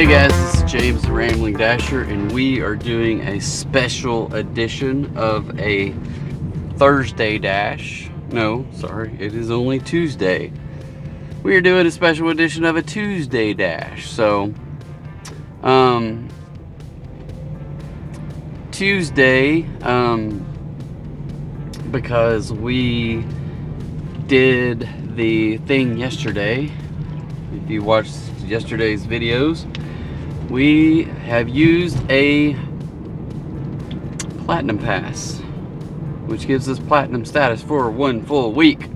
Hey guys, this is James the Rambling Dasher, and we are doing a special edition of a Thursday Dash. No, sorry, it is only Tuesday. We are doing a special edition of a Tuesday Dash. So, Tuesday, because we did the thing yesterday. If you watched yesterday's videos, we have used a platinum pass, which gives us platinum status for 1 full week,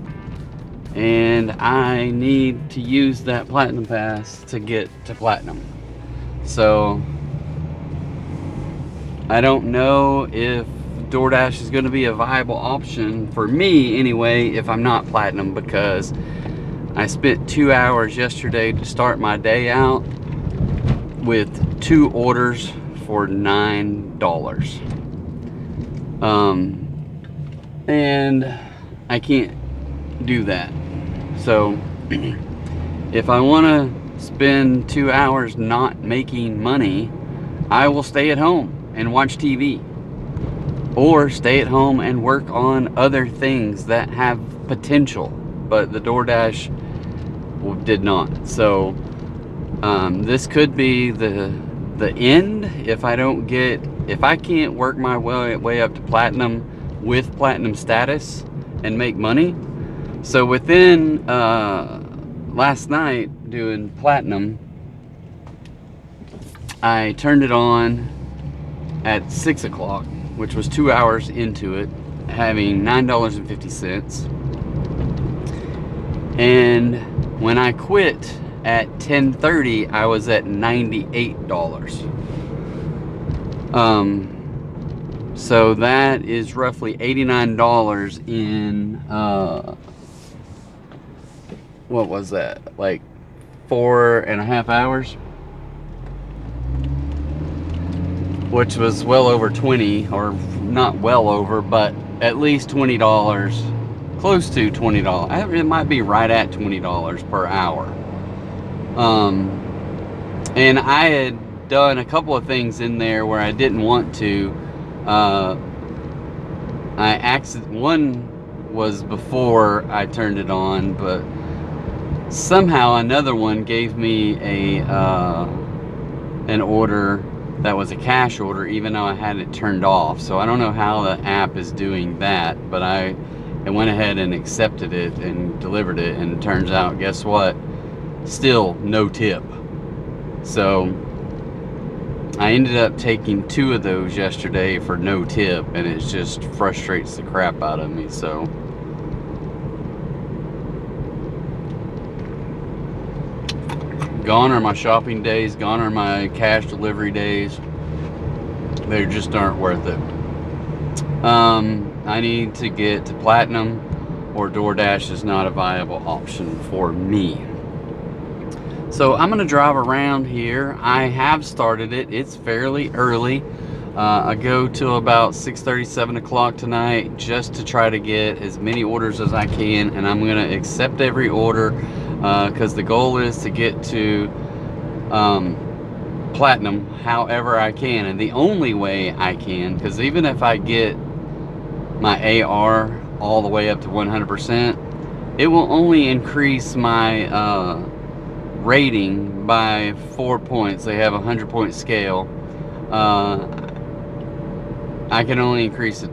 and I need to use that platinum pass to get to platinum. So I don't know if DoorDash is going to be a viable option for me anyway if I'm not platinum, because I spent 2 hours yesterday to start my day out with 2 orders for $9. And I can't do that. So if I want to spend 2 hours not making money, I will stay at home and watch TV, or stay at home and work on other things that have potential, but the DoorDash did not. So this could be the end if I can't work my way up to platinum with platinum status and make money. So within last night doing platinum, I turned it on at 6 o'clock, which was 2 hours into it, having $9.50. And when I quit at 10:30, I was at $98. So that is roughly $89 in what was that, like 4.5 hours, which was well over 20, or not well over, but at least $20, close to $20. It might be right at $20 per hour. And I had done a couple of things in there where I didn't want to. One was before I turned it on, but somehow another one gave me an order that was a cash order, even though I had it turned off. So I don't know how the app is doing that, but I went ahead and accepted it and delivered it, and it turns out, guess what? Still no tip. So I ended up taking 2 of those yesterday for no tip, and it just frustrates the crap out of me. So gone are my shopping days, gone are my cash delivery days. They just aren't worth it. I need to get to platinum, or DoorDash is not a viable option for me. So I'm going to drive around here. I have started it. It's fairly early. I go till about 6:30, 7 o'clock tonight, just to try to get as many orders as I can, and I'm going to accept every order, because the goal is to get to platinum however I can, and the only way I can, because even if I get my AR all the way up to 100%, it will only increase my rating by 4 points. They have a 100-point scale. I can only increase it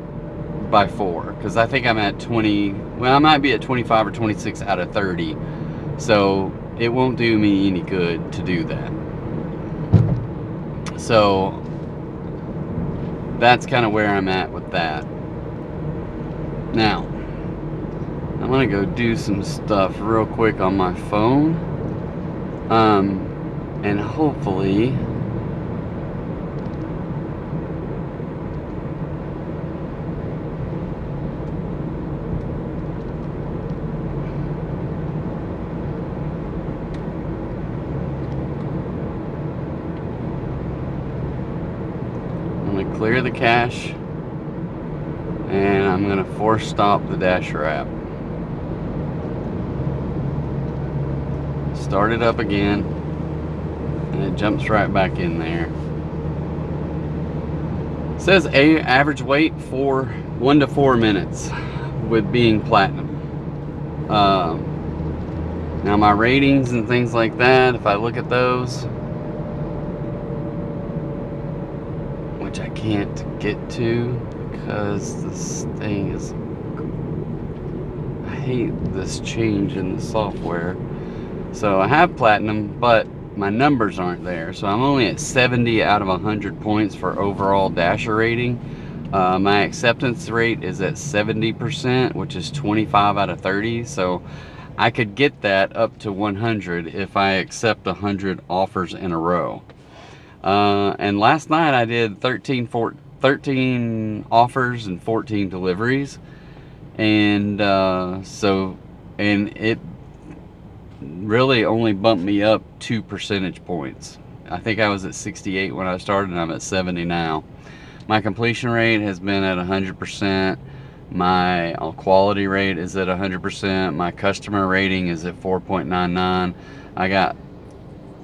by 4, because I think I'm at 20. Well, I might be at 25 or 26 out of 30. So it won't do me any good to do that. So that's kind of where I'm at with that. Now I'm gonna go do some stuff real quick on my phone, and hopefully clear the cache, and I'm going to force stop the Dasher app. Start it up again, and it jumps right back in there. It says average wait for 1 to 4 minutes with being platinum. Now my ratings and things like that, if I look at those, which I can't get to because this thing is, I hate this change in the software. So I have platinum, but my numbers aren't there. So I'm only at 70 out of 100 points for overall Dasher rating. My acceptance rate is at 70%, which is 25 out of 30. So I could get that up to 100 if I accept 100 offers in a row. And last night I did 13 offers and 14 deliveries. And and it really only bumped me up 2 percentage points. I think I was at 68 when I started, and I'm at 70 now. My completion rate has been at 100%. My quality rate is at 100%. My customer rating is at 4.99. I got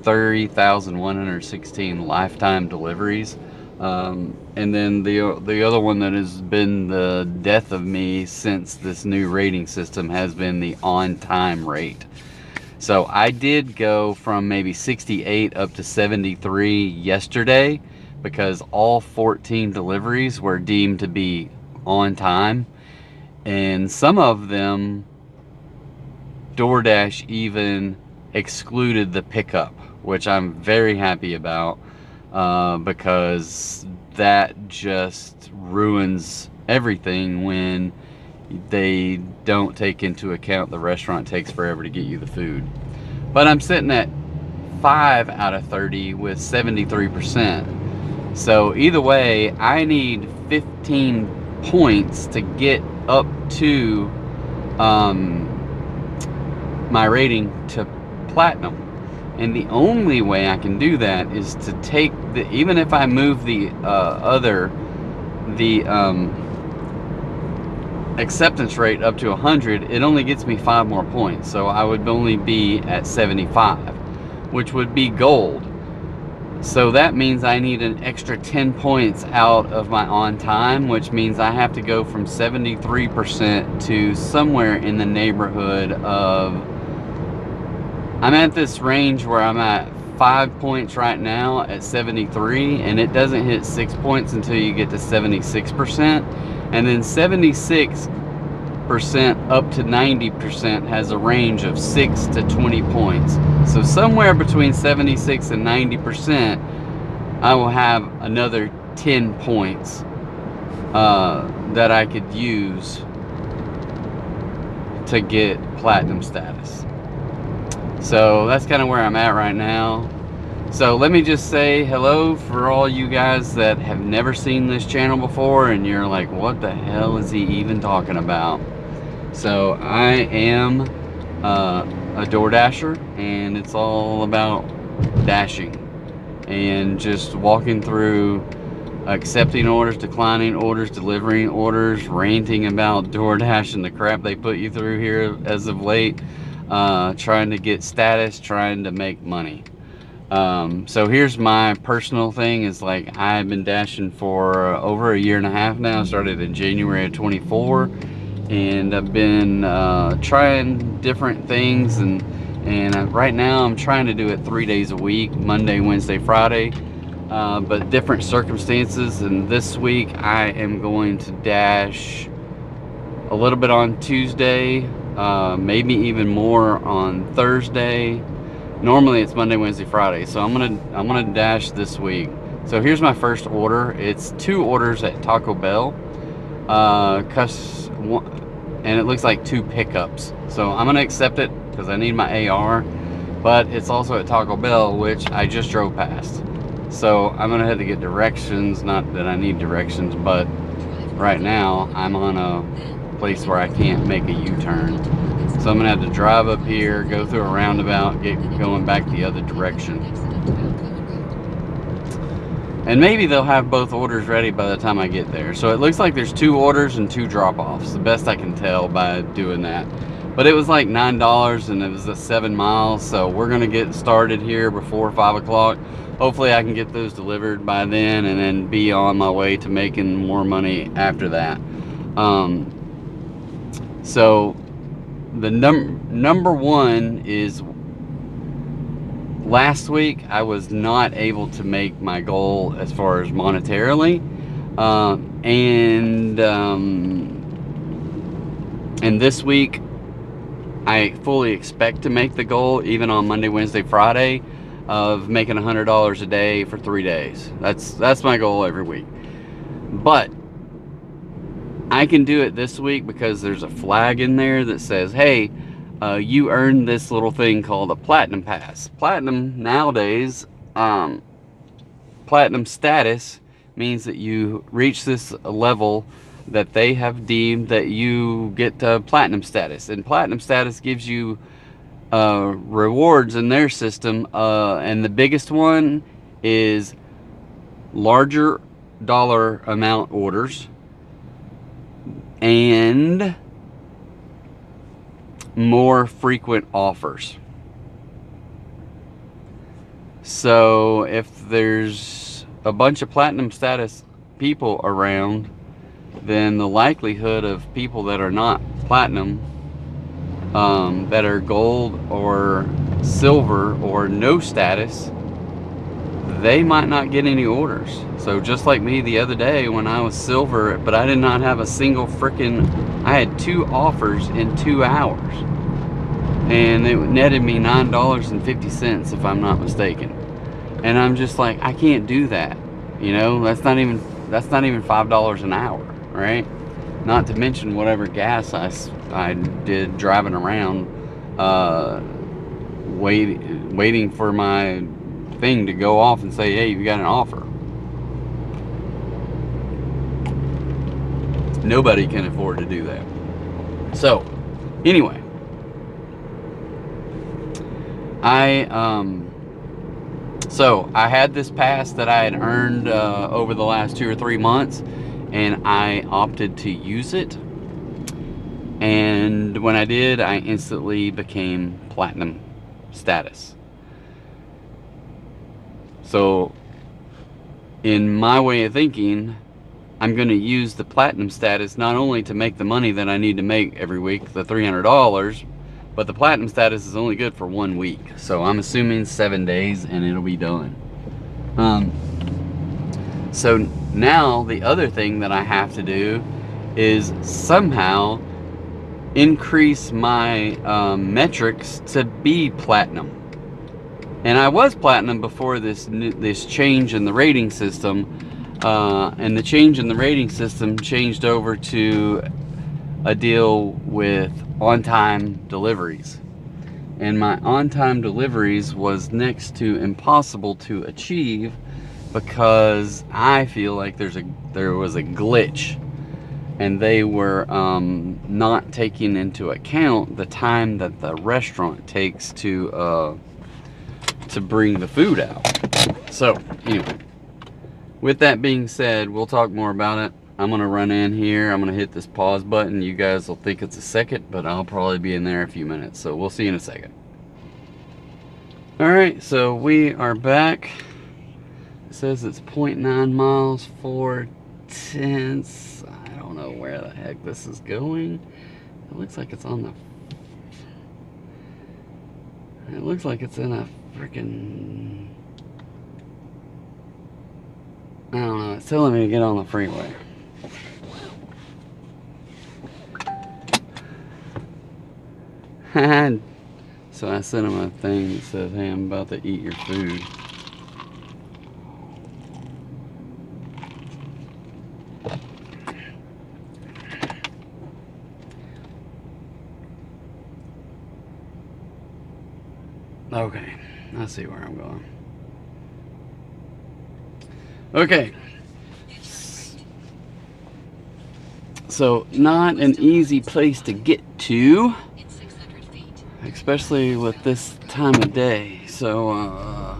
30,116 lifetime deliveries. And then the other one that has been the death of me since this new rating system has been the on-time rate. So I did go from maybe 68 up to 73 yesterday because all 14 deliveries were deemed to be on time. And some of them, DoorDash even excluded the pickup, which I'm very happy about, because that just ruins everything when they don't take into account the restaurant takes forever to get you the food. But I'm sitting at 5 out of 30 with 73%. So either way, I need 15 points to get up to my rating to platinum. And the only way I can do that is to take the, even if I move the acceptance rate up to 100, it only gets me 5 more points. So I would only be at 75, which would be gold. So that means I need an extra 10 points out of my on time, which means I have to go from 73% to somewhere in the neighborhood of, I'm at this range where I'm at 5 points right now at 73, and it doesn't hit 6 points until you get to 76%. And then 76% up to 90% has a range of 6 to 20 points. So somewhere between 76 and 90%, I will have another 10 points that I could use to get platinum status. So that's kind of where I'm at right now. So let me just say hello for all you guys that have never seen this channel before and you're like, what the hell is he even talking about? So I am a DoorDasher, and it's all about dashing and just walking through accepting orders, declining orders, delivering orders, ranting about DoorDash and the crap they put you through here as of late, trying to get status, trying to make money. So here's my personal thing, is like, I've been dashing for over a year and a half now. I started in January of 24, and I've been trying different things, and right now I'm trying to do it 3 days a week, Monday, Wednesday, Friday, but different circumstances. And this week I am going to dash a little bit on Tuesday, maybe even more on Thursday. Normally it's Monday, Wednesday, Friday, so I'm gonna dash this week. So here's my first order. It's 2 orders at Taco Bell, and it looks like 2 pickups. So I'm gonna accept it because I need my AR, but it's also at Taco Bell, which I just drove past. So I'm gonna have to get directions. Not that I need directions, but right now I'm on a place where I can't make a U-turn. So I'm gonna have to drive up here, go through a roundabout, get going back the other direction. And maybe they'll have both orders ready by the time I get there. So it looks like there's 2 orders and 2 drop-offs, the best I can tell by doing that. But it was like $9 and it was a 7 miles. So we're going to get started here before 5 o'clock. Hopefully I can get those delivered by then and then be on my way to making more money after that. So the number one is, last week I was not able to make my goal as far as monetarily, and this week I fully expect to make the goal, even on Monday, Wednesday, Friday, of making $100 a day for 3 days. That's my goal every week. But I can do it this week because there's a flag in there that says, hey, you earned this little thing called a platinum pass. Platinum nowadays, platinum status means that you reach this level that they have deemed that you get platinum status. And platinum status gives you rewards in their system, and the biggest one is larger dollar amount orders and more frequent offers. So if there's a bunch of platinum status people around, then the likelihood of people that are not platinum, that are gold or silver or no status, they might not get any orders. So just like me the other day when I was silver, but I did not have a single I had 2 offers in 2 hours, and it netted me $9.50 if I'm not mistaken. And I'm just like, I can't do that, you know. That's not even $5 an hour, right? Not to mention whatever gas I did driving around, waiting for my thing to go off and say, hey, you got an offer. Nobody can afford to do that. So anyway, so I had this pass that I had earned over the last 2 or 3 months, and I opted to use it. And when I did, I instantly became platinum status. So in my way of thinking, I'm going to use the platinum status not only to make the money that I need to make every week, the $300, but the platinum status is only good for 1 week. So I'm assuming 7 days and it'll be done. So now the other thing that I have to do is somehow increase my metrics to be platinum. And I was platinum before this change in the rating system, and the change in the rating system changed over to a deal with on-time deliveries. And my on-time deliveries was next to impossible to achieve because I feel like there was a glitch, and they were not taking into account the time that the restaurant takes to bring the food out. So anyway, with that being said, we'll talk more about it. I'm gonna run in here, I'm gonna hit this pause button. You guys will think it's a second, but I'll probably be in there a few minutes, so we'll see you in a second. All right, so we are back. It says it's 0.9 miles, 4/10. I don't know where the heck this is going. It looks like it's on the, it looks like it's in a freaking, I don't know, it's telling me to get on the freeway. So I sent him a thing that says, hey, I'm about to eat your food. Okay, I see where I'm going. Okay. So, not an easy place to get to, especially with this time of day. So,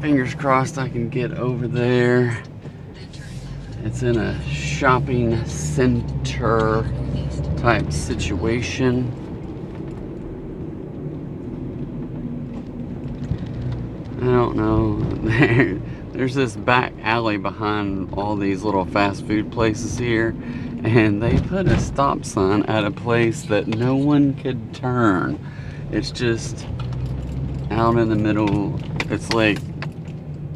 fingers crossed I can get over there. It's in a shopping center type situation. I don't know. There's this back alley behind all these little fast food places here, and they put a stop sign at a place that no one could turn. It's just out in the middle. It's like,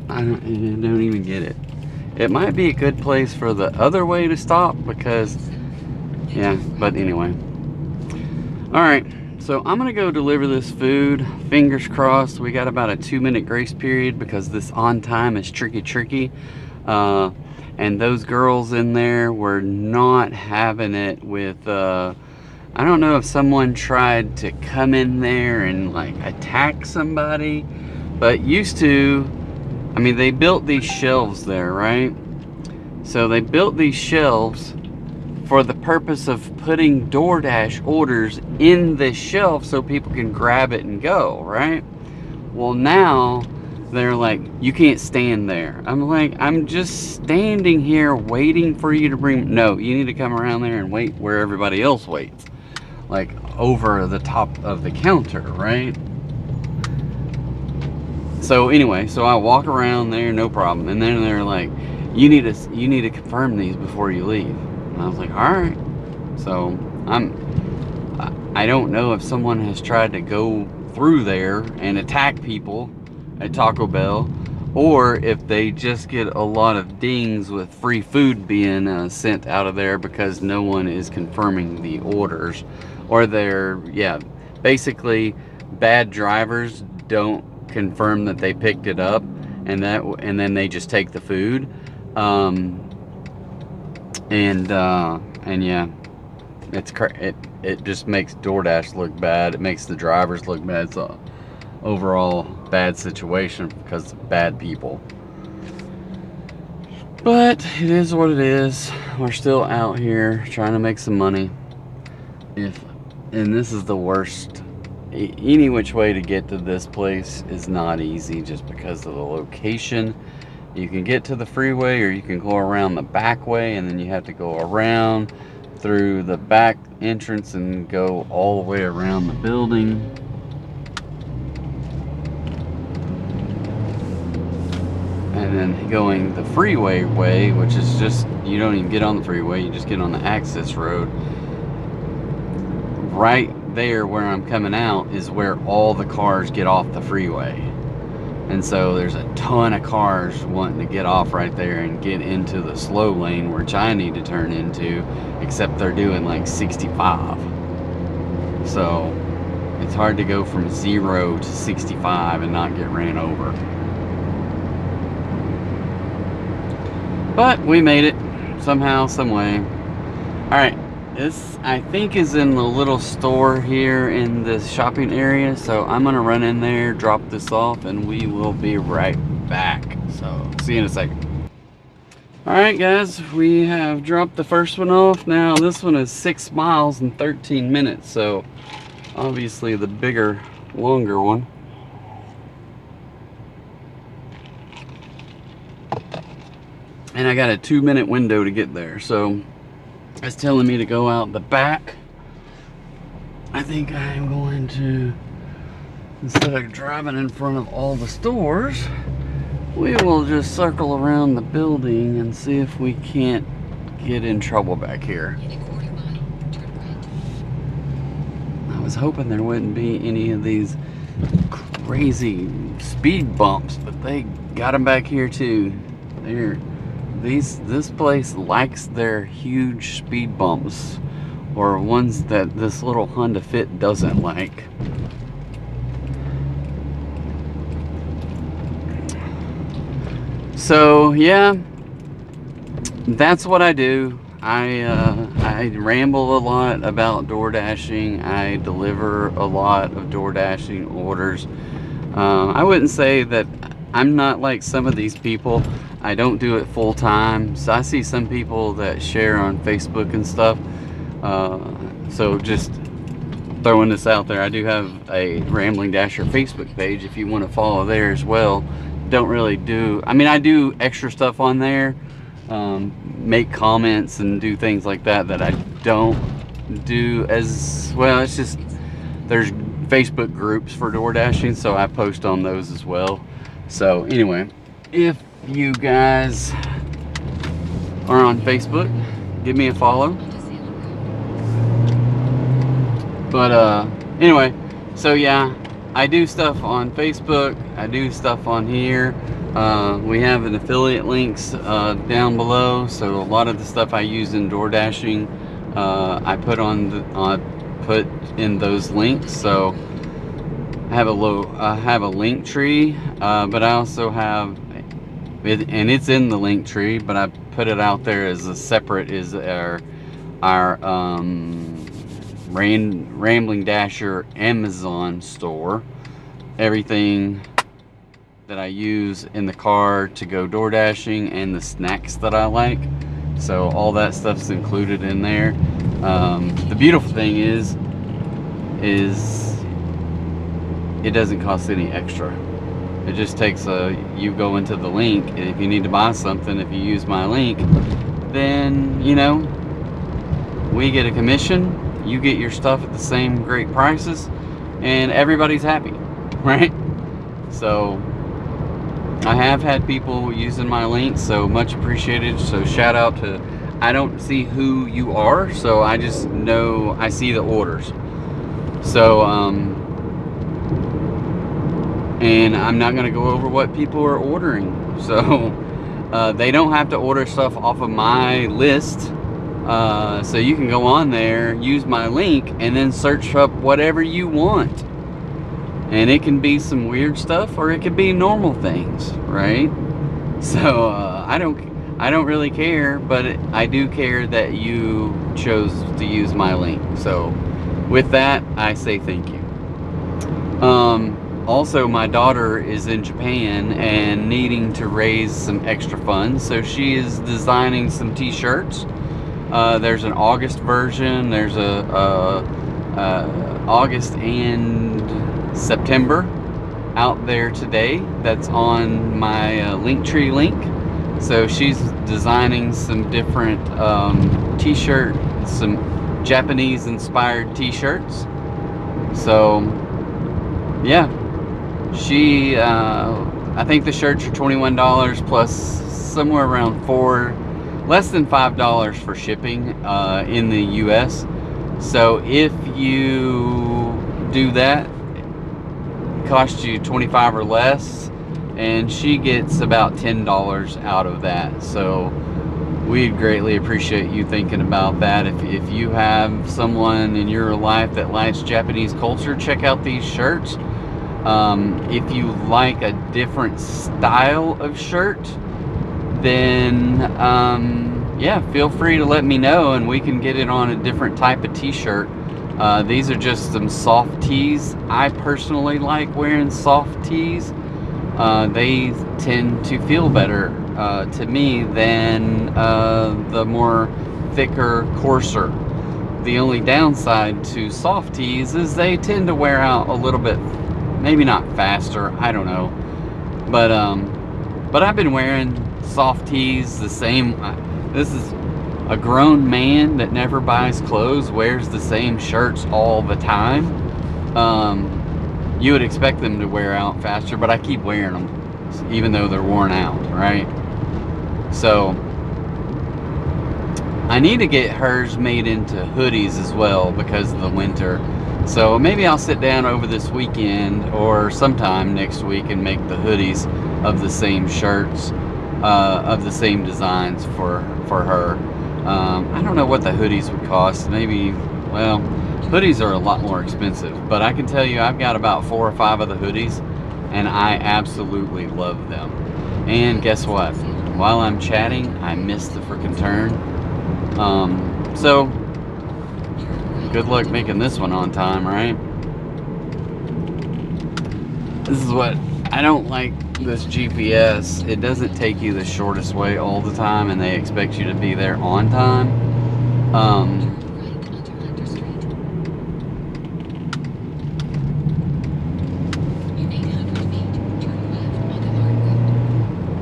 I don't even get it. It might be a good place for the other way to stop because, yeah, but anyway. Alright, so I'm gonna go deliver this food. Fingers crossed. We got about a 2-minute grace period because this on time is tricky. And those girls in there were not having it with, I don't know if someone tried to come in there and like attack somebody, but used to, I mean, they built these shelves there, right? So they built these shelves for the purpose of putting DoorDash orders in this shelf so people can grab it and go, right? Well, now they're like, you can't stand there. I'm like, I'm just standing here waiting for you to bring. No, you need to come around there and wait where everybody else waits, like over the top of the counter, right? So anyway, so I walk around there, no problem, and then they're like, you need to confirm these before you leave. And I was like, all right. So I don't know if someone has tried to go through there and attack people at Taco Bell, or if they just get a lot of dings with free food being sent out of there because no one is confirming the orders, or they're, yeah, basically bad drivers don't confirm that they picked it up, and then they just take the food, and yeah, it just makes DoorDash look bad. It makes the drivers look bad. It's a overall bad situation because of bad people. But it is what it is. We're still out here trying to make some money. And this is the worst. Any which way to get to this place is not easy just because of the location. You can get to the freeway, or you can go around the back way, and then you have to go around through the back entrance and go all the way around the building. And then going the freeway way, which is just, you don't even get on the freeway, you just get on the access road. Right there where I'm coming out is where all the cars get off the freeway. And so there's a ton of cars wanting to get off right there and get into the slow lane, which I need to turn into, except they're doing like 65. So it's hard to go from 0 to 65 and not get ran over. But we made it somehow, some way. All right. This, I think, is in the little store here in this shopping area. So I'm going to run in there, drop this off, and we will be right back. So see you in a second. Alright guys, we have dropped the first one off. Now this one is 6 miles and 13 minutes. So obviously the bigger, longer one. And I got a 2-minute window to get there. So it's telling me to go out the back. I think I'm going to, instead of driving in front of all the stores, we will just circle around the building and see if we can't get in trouble back here. I was hoping there wouldn't be any of these crazy speed bumps, but they got them back here too. This place likes their huge speed bumps, or ones that this little Honda Fit doesn't like. So yeah, that's what I do. I ramble a lot about DoorDashing. I deliver a lot of DoorDashing orders. I wouldn't say that I'm not like some of these people. I don't do it full time. So I see some people that share on Facebook and stuff. So just throwing this out there, I do have a Rambling Dasher Facebook page if you want to follow there as well. Don't really do, I mean, I do extra stuff on there, make comments and do things like that I don't do as well. It's just there's Facebook groups for door dashing, so I post on those as well. So anyway, if you guys are on Facebook, give me a follow. But anyway, so yeah, I do stuff on Facebook, I do stuff on here. We have an affiliate links down below, so a lot of the stuff I use in door dashing, I put put in those links. So I have a link tree, but I also have it, and it's in the link tree, but I put it out there as a separate, is our Rambling Dasher Amazon store. Everything that I use in the car to go door dashing and the snacks that I like, so all that stuff's included in there. The beautiful thing is it doesn't cost any extra. It just takes you go into the link, and if you need to buy something, if you use my link, then you know, we get a commission, you get your stuff at the same great prices, and everybody's happy, right? So I have had people using my links, so much appreciated. So shout out to, I don't see who you are, so I just know I see the orders. So and I'm not going to go over what people are ordering, so they don't have to order stuff off of my list. So you can go on there, use my link, and then search up whatever you want, and it can be some weird stuff or it could be normal things, right? So I don't really care, but I do care that you chose to use my link. So with that, I say thank you. Also, my daughter is in Japan and needing to raise some extra funds, so she is designing some t-shirts. There's an August version, there's a August and September out there today that's on my Linktree link. So she's designing some different t-shirt, some Japanese inspired t-shirts. So yeah, she I think the shirts are $21 plus somewhere around less than $5 for shipping in the US. So if you do that, it costs you $25 or less, and she gets about $10 out of that. So we'd greatly appreciate you thinking about that. If you have someone in your life that likes Japanese culture, check out these shirts. If you like a different style of shirt, then yeah, feel free to let me know and we can get it on a different type of t-shirt. These are just some soft tees. I personally like wearing soft tees. They tend to feel better to me than the more thicker, coarser. The only downside to soft tees is they tend to wear out a little bit, maybe not faster, I don't know, but I've been wearing soft tees the same. This is a grown man that never buys clothes, wears the same shirts all the time. You would expect them to wear out faster, but I keep wearing them even though they're worn out, right? So I need to get hers made into hoodies as well because of the winter. So maybe I'll sit down over this weekend or sometime next week and make the hoodies of the same shirts, of the same designs for her. I don't know what the hoodies would cost. Maybe, well, hoodies are a lot more expensive, but I can tell you I've got about 4 or 5 of the hoodies and I absolutely love them. And guess what? While I'm chatting, I missed the frickin' turn. So good luck making this one on time, right? This is what I don't like, this GPS. It doesn't take you the shortest way all the time, and they expect you to be there on time.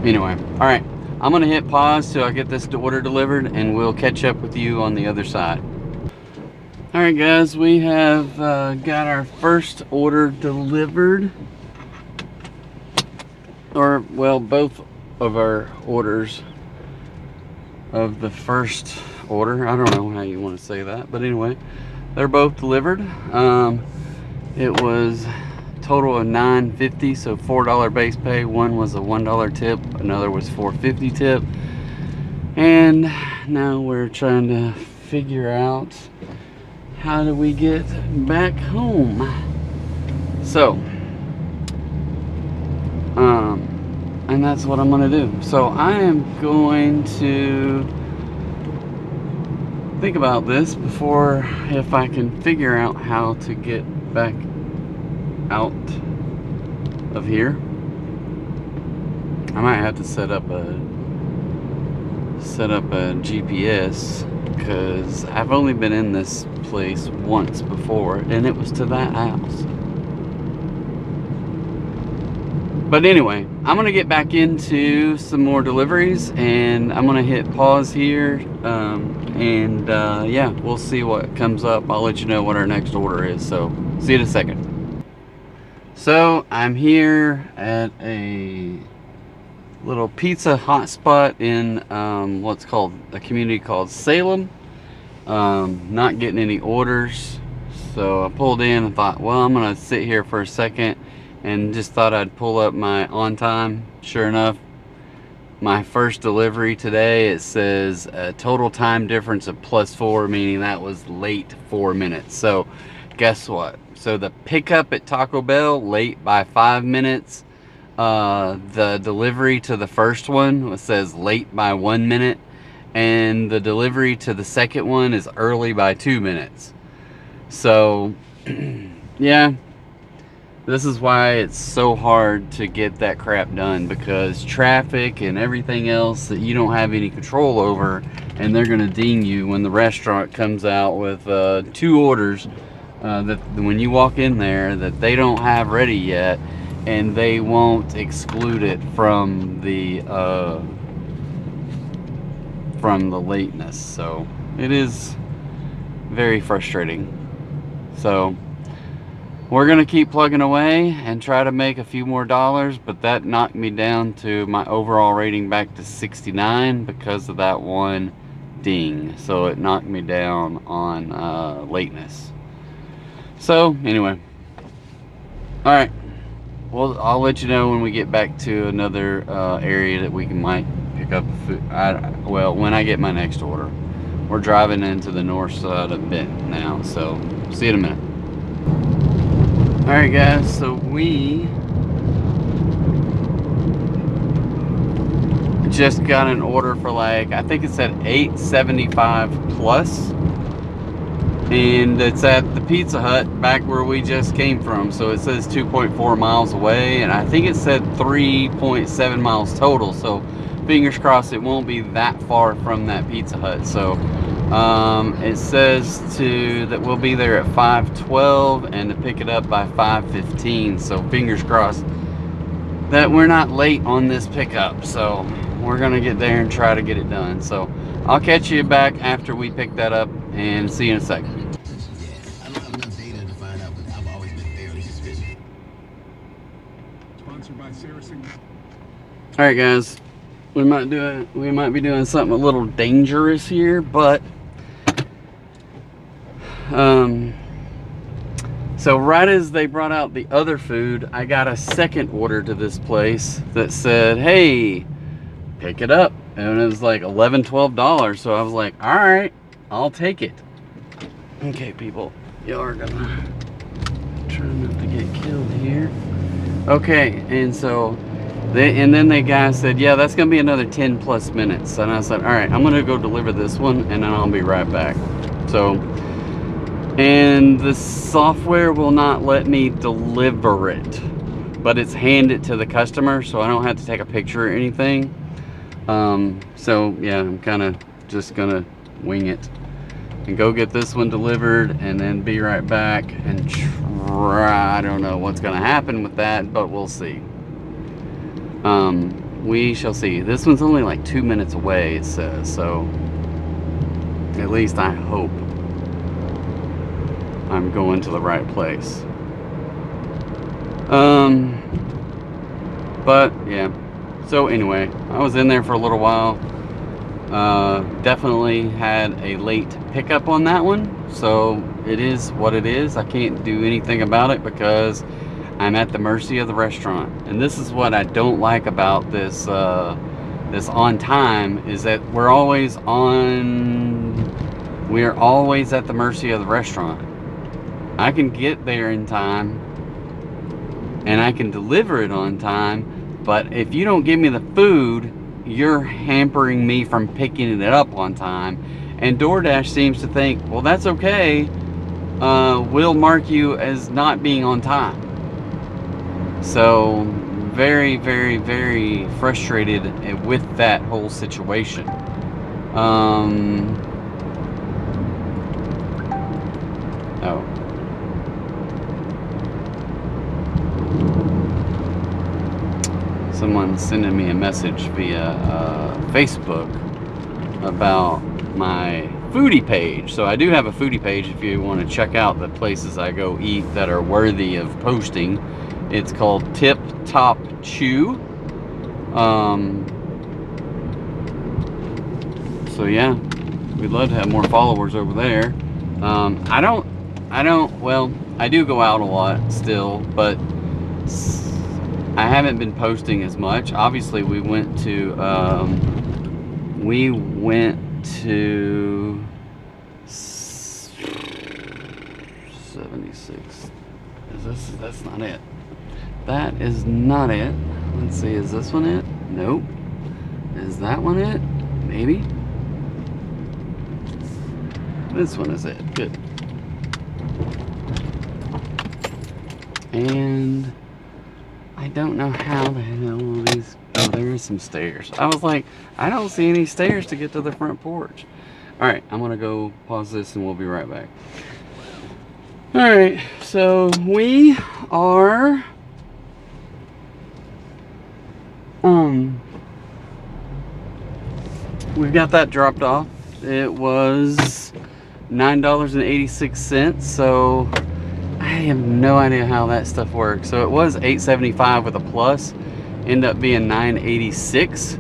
Anyway, all right, I'm gonna hit pause till I get this order delivered, and we'll catch up with you on the other side. Alright guys, we have got our first order delivered. Or, well, both of our orders of the first order. I don't know how you want to say that, but anyway, they're both delivered. It was total of $9.50, so $4 base pay. One was a $1 tip, another was $4.50 tip. And now we're trying to figure out how do we get back home. So and that's what I'm gonna do. So I am going to think about this before, if I can figure out how to get back out of here. I might have to set up a GPS, because I've only been in this place once before, and it was to that house. But anyway, I'm gonna get back into some more deliveries, and I'm gonna hit pause here, yeah, we'll see what comes up. I'll let you know what our next order is, so see you in a second. So I'm here at a little pizza hotspot in what's called a community called Salem. Not getting any orders, so I pulled in and thought, well, I'm gonna sit here for a second, and just thought I'd pull up my on time. Sure enough, my first delivery today, it says a total time difference of +4, meaning that was late 4 minutes. So guess what? So the pickup at Taco Bell late by 5 minutes. The delivery to the first one says late by 1 minute, and the delivery to the second one is early by 2 minutes. So yeah, this is why it's so hard to get that crap done, because traffic and everything else that you don't have any control over, and they're gonna ding you when the restaurant comes out with 2 orders that when you walk in there that they don't have ready yet, and they won't exclude it from the lateness. So it is very frustrating. So we're gonna keep plugging away and try to make a few more dollars, but that knocked me down to my overall rating back to 69 because of that one ding. So it knocked me down on lateness. So anyway, all right. Well, I'll let you know when we get back to another area that we might pick up food. Well, when I get my next order. We're driving into the north side a bit now, so see you in a minute. All right, guys. So we just got an order for, like, I think it said $8.75 plus. And it's at the Pizza Hut back where we just came from. So it says 2.4 miles away, and I think it said 3.7 miles total. So fingers crossed it won't be that far from that Pizza Hut. So it says that we'll be there at 5:12 and to pick it up by 5:15. So fingers crossed that we're not late on this pickup. So we're gonna get there and try to get it done. So I'll catch you back after we pick that up, and see you in a second. I don't have enough data to find out, but I've always been fairly suspicious. Sponsored by Saracen. All right, guys, we might be doing something a little dangerous here, but so right as they brought out the other food, I got a second order to this place that said, hey, pick it up. And it was like $11, $12. So I was like, all right, I'll take it. Okay, people, y'all are gonna try not to get killed here. Okay, and so then the guy said, yeah, that's gonna be another 10 plus minutes. And I said, all right, I'm gonna go deliver this one, and then I'll be right back. So, and the software will not let me deliver it, but it's hand it to the customer, so I don't have to take a picture or anything. So yeah, I'm kind of just gonna wing it and go get this one delivered, and then be right back and try. I don't know what's gonna happen with that, but we'll see. We shall see. This one's only like 2 minutes away, it says, so at least I hope. I'm going to the right place. But yeah, so anyway, I was in there for a little while. Definitely had a late pickup on that one, so it is what it is. I can't do anything about it because I'm at the mercy of the restaurant. And this is what I don't like about this this on time, is that we're always at the mercy of the restaurant. I can get there in time and I can deliver it on time, but if you don't give me the food, you're hampering me from picking it up on time. And DoorDash seems to think, well, that's okay, we'll mark you as not being on time. So very, very, very frustrated with that whole situation. Oh, someone's sending me a message via Facebook about my foodie page. So I do have a foodie page if you want to check out the places I go eat that are worthy of posting. It's called Tip Top Chew. So yeah, we'd love to have more followers over there. Well, I do go out a lot still, but I haven't been posting as much. Obviously, we went to 76. That's not it. That is not it. Let's see, is this one it? Nope. Is that one it? Maybe. This one is it. Good. And I don't know how the hell all these... Oh, there is some stairs. I was like, I don't see any stairs to get to the front porch. Alright, I'm gonna go pause this and we'll be right back. Alright, so we are... we've got that dropped off. It was $9.86, so I have no idea how that stuff works. So it was $8.75 with a plus, ended up being $9.86.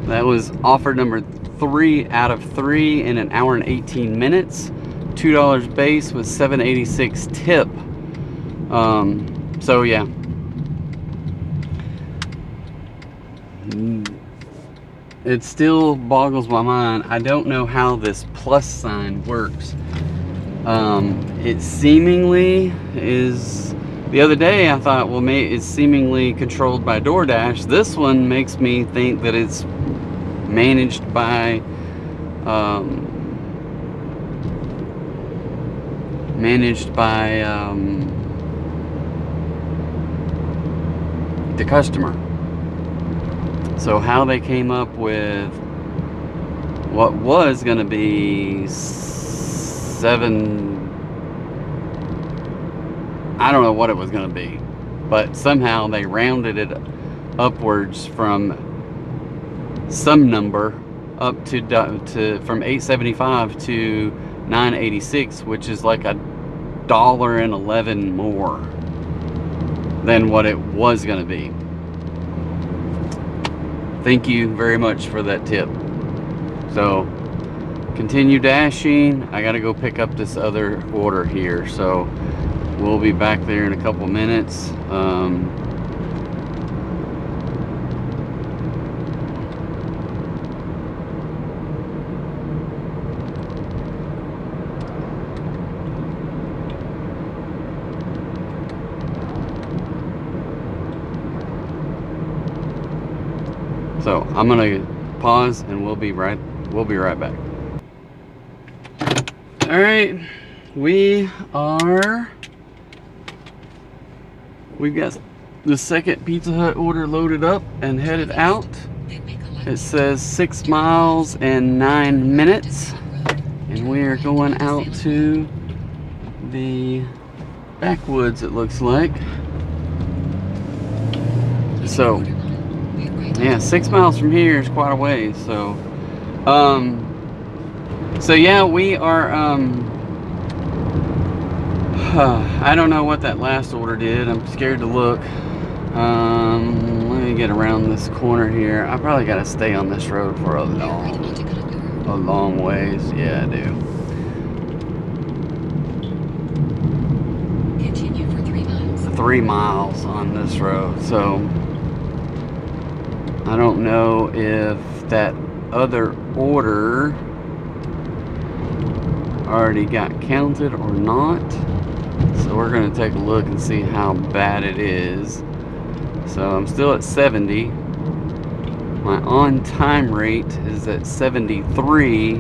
That was offer number 3 out of 3 in an hour and 18 minutes. $2 base with $7.86 tip. So yeah. It still boggles my mind. I don't know how this plus sign works. It seemingly is... The other day I thought, well, maybe it's seemingly controlled by DoorDash. This one makes me think that it's managed by the customer. So how they came up with what was going to be I don't know what it was going to be, but somehow they rounded it upwards from some number up to from $8.75 to $9.86, which is like $1.11 more than what it was going to be. Thank you very much for that tip. So continue dashing. I gotta go pick up this other order here, so we'll be back there in a couple minutes. So I'm gonna pause and we'll be right back. All right, we've got the second Pizza Hut order loaded up and headed out. It says 6 miles and 9 minutes, and we are going out to the backwoods, it looks like. So yeah, 6 miles from here is quite a ways. So so yeah, we are I don't know what that last order did. I'm scared to look. Let me get around this corner here. I probably got to stay on this road for a long ways. Yeah, I do. Continue for 3 miles. 3 miles on this road. So I don't know if that other order already got counted or not. So we're going to take a look and see how bad it is. So I'm still at 70. My on-time rate is at 73.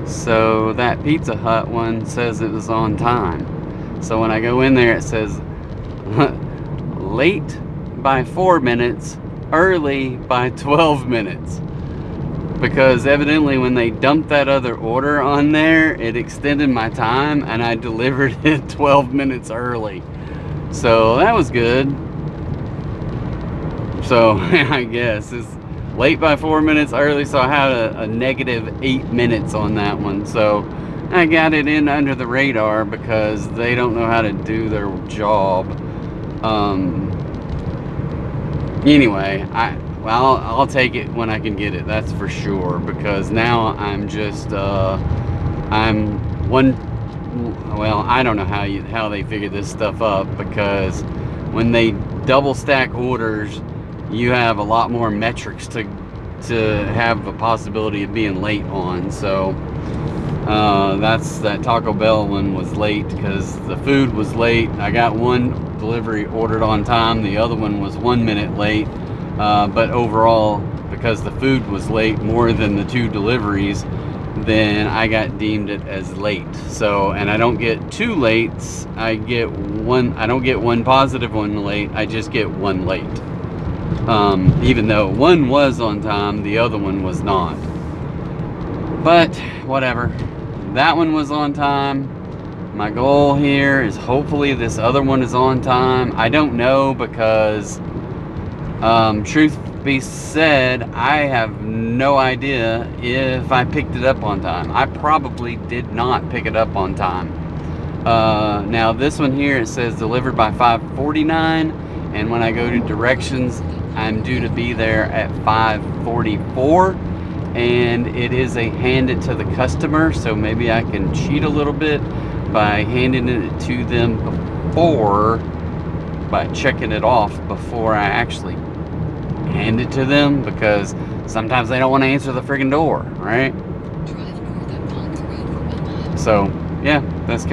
So that Pizza Hut one says it was on time. So when I go in there, it says late by 4 minutes, early by 12 minutes. Because evidently when they dumped that other order on there, it extended my time and I delivered it 12 minutes early. So that was good. So I guess it's late by 4 minutes, early, so I had a negative 8 minutes on that one. So I got it in under the radar because they don't know how to do their job. Anyway, I'll take it when I can get it, that's for sure, because now I'm just well, I don't know how they figure this stuff up, because when they double stack orders, you have a lot more metrics to have a possibility of being late on. So that Taco Bell one was late because the food was late. I got one delivery ordered on time, the other one was 1 minute late, but overall, because the food was late more than the 2 deliveries, then I got deemed it as late. So, and I don't get 2 lates, I don't get 1 positive, 1 late, I just get 1 late. Even though one was on time, the other one was not. But whatever, that one was on time. My goal here is hopefully this other one is on time. I don't know, because truth be said, I have no idea if I picked it up on time. I probably did not pick it up on time. Now this one here, it says delivered by 5:49, and when I go to directions, I'm due to be there at 5:44, and it is a hand it to the customer, so maybe I can cheat a little bit by handing it to them by checking it off before I actually hand it to them, because sometimes they don't want to answer the friggin' door, right? So yeah, that's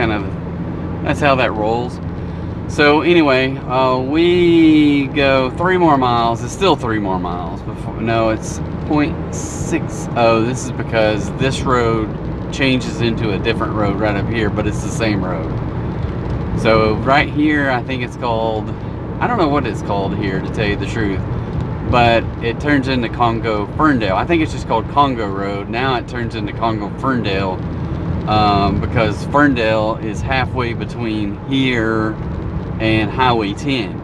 how that rolls. So anyway, we go 3 more miles. It's still 3 more miles before. No, it's 0.60. This is because this road changes into a different road right up here, but it's the same road. So right here, I think it's called, I don't know what it's called here, to tell you the truth, but it turns into Congo Ferndale. I think it's just called Congo Road. Now it turns into Congo Ferndale, because Ferndale is halfway between here and Highway 10,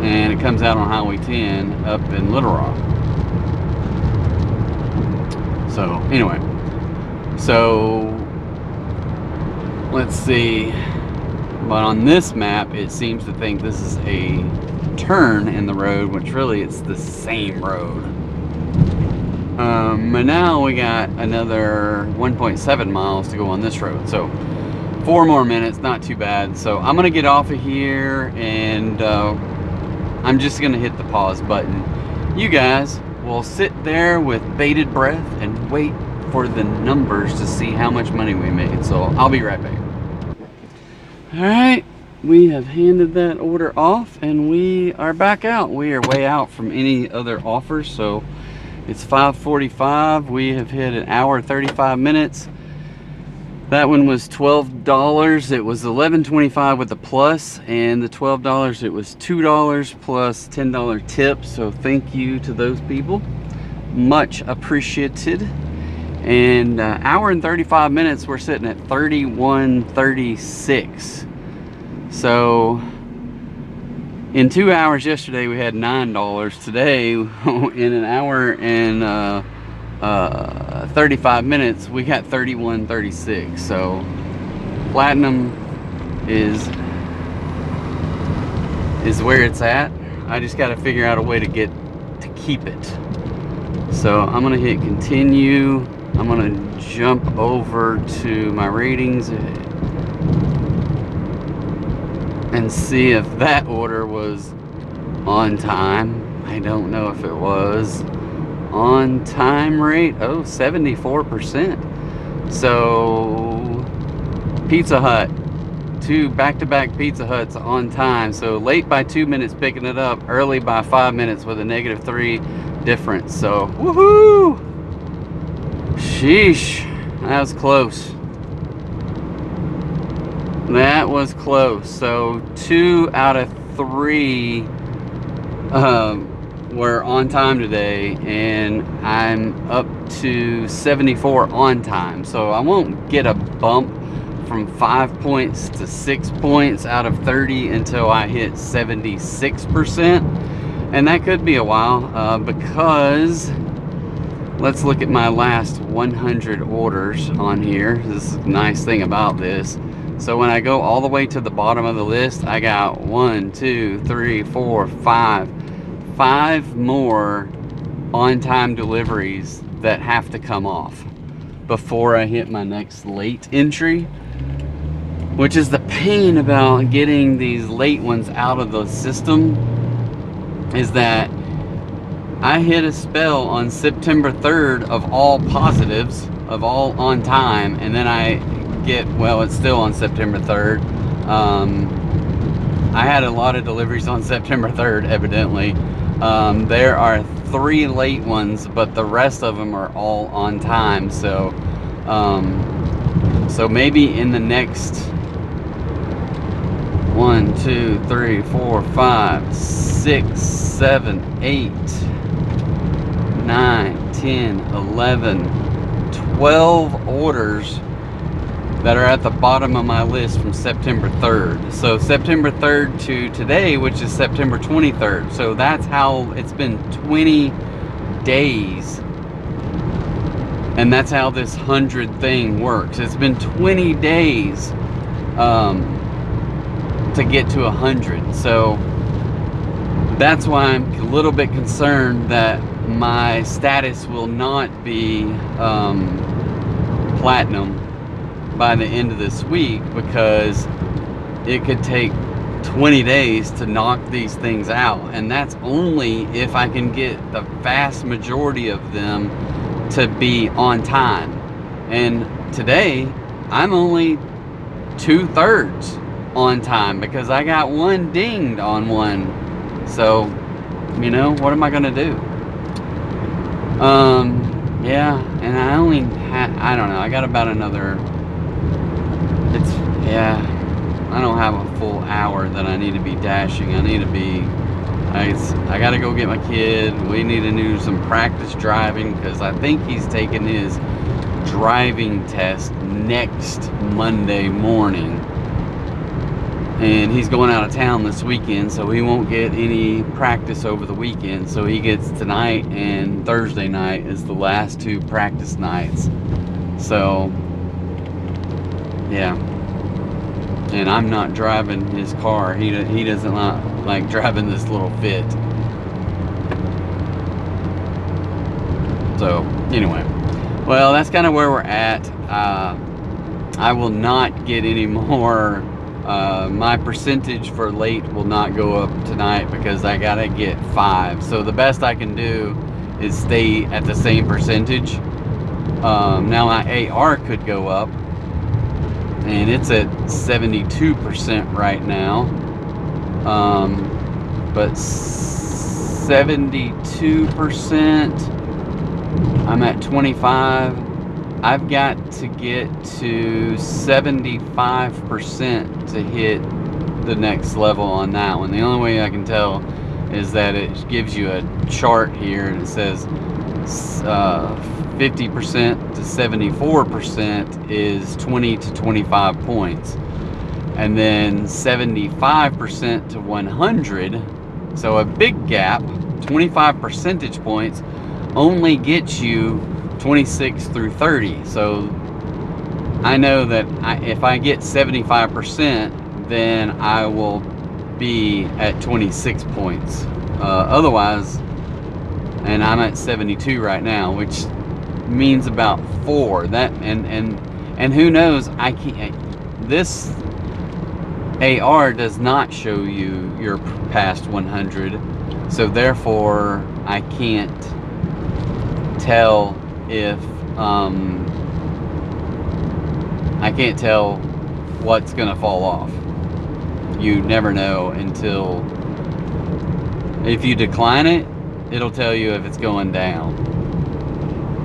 and it comes out on Highway 10 up in Little Rock. So anyway, so let's see, but on this map it seems to think this is a turn in the road, which really it's the same road. But now we got another 1.7 miles to go on this road, so 4 more minutes, not too bad. So I'm gonna get off of here, and I'm just gonna hit the pause button. You guys will sit there with bated breath and wait for the numbers to see how much money we made. So I'll be right back. All right, we have handed that order off and we are back out. We are way out from any other offers. So it's 5:45. We have hit 1 hour 35 minutes. That one was $12. It was $11.25 with the plus, and the $12, it was $2 plus $10 tip. So thank you to those people, much appreciated. And hour and 35 minutes, we're sitting at 31.36. So in 2 hours yesterday we had $9. Today in 1 hour and 35 minutes, we got 31.36. So platinum is where it's at. I just got to figure out a way to keep it. So I'm gonna hit continue. I'm gonna jump over to my ratings and see if that order was on time. I don't know if it was. On time rate, 74%. So Pizza Hut, 2 back-to-back Pizza Huts on time. So late by 2 minutes picking it up, early by 5 minutes with a -3 difference. So woohoo! Sheesh, that was close. That was close. So 2 out of 3 were on time today, and I'm up to 74 on time. So I won't get a bump from 5 points to 6 points out of 30 until I hit 76%. And that could be a while, because let's look at my last 100 orders on here. This is a nice thing about this. So when I go all the way to the bottom of the list, I got 1, 2, 3, 4, 5 more on-time deliveries that have to come off before I hit my next late entry, which is the pain about getting these late ones out of the system, is that I hit a spell on September 3rd of all positives, of all on time, and then I get, well, it's still on September 3rd. I had a lot of deliveries on September 3rd, evidently. There are 3 late ones, but the rest of them are all on time. So, so maybe in the next 1, 2, 3, 4, 5, 6, 7, 8, 9, 10, 11, 12 orders that are at the bottom of my list from September 3rd. So September 3rd to today, which is September 23rd. So that's how it's been 20 days. And that's how this 100 thing works. It's been 20 days to get to 100. So that's why I'm a little bit concerned that my status will not be platinum by the end of this week, because it could take 20 days to knock these things out, and that's only if I can get the vast majority of them to be on time. And today I'm only 2/3 on time because I got one dinged on one. So, you know, what am I gonna do? Yeah, and I only had, I don't know, I got about another, yeah, I don't have a full hour that I need to be dashing. I need to be, I gotta go get my kid. We need to do some practice driving, because I think he's taking his driving test next Monday morning. And he's going out of town this weekend, so he won't get any practice over the weekend. So he gets tonight and Thursday night is the last 2 practice nights. So, yeah. And I'm not driving his car. He doesn't like driving this little Fit. So, anyway. Well, that's kind of where we're at. I will not get any more. My percentage for late will not go up tonight because I gotta get 5. So the best I can do is stay at the same percentage. Now my AR could go up, and it's at 72% right now. But 72%, I'm at 25. I've got to get to 75% to hit the next level on that one. The only way I can tell is that it gives you a chart here, and it says 50% to 74% is 20 to 25 points, and then 75% to 100, so a big gap. 25 percentage points only gets you 26 through 30. So I know that if I get 75%, then I will be at 26 points. Otherwise, and I'm at 72 right now, which means about 4. That and who knows? I can't. This AR does not show you your past 100, so therefore I can't tell if I can't tell what's gonna fall off. You never know until, if you decline it, it'll tell you if it's going down.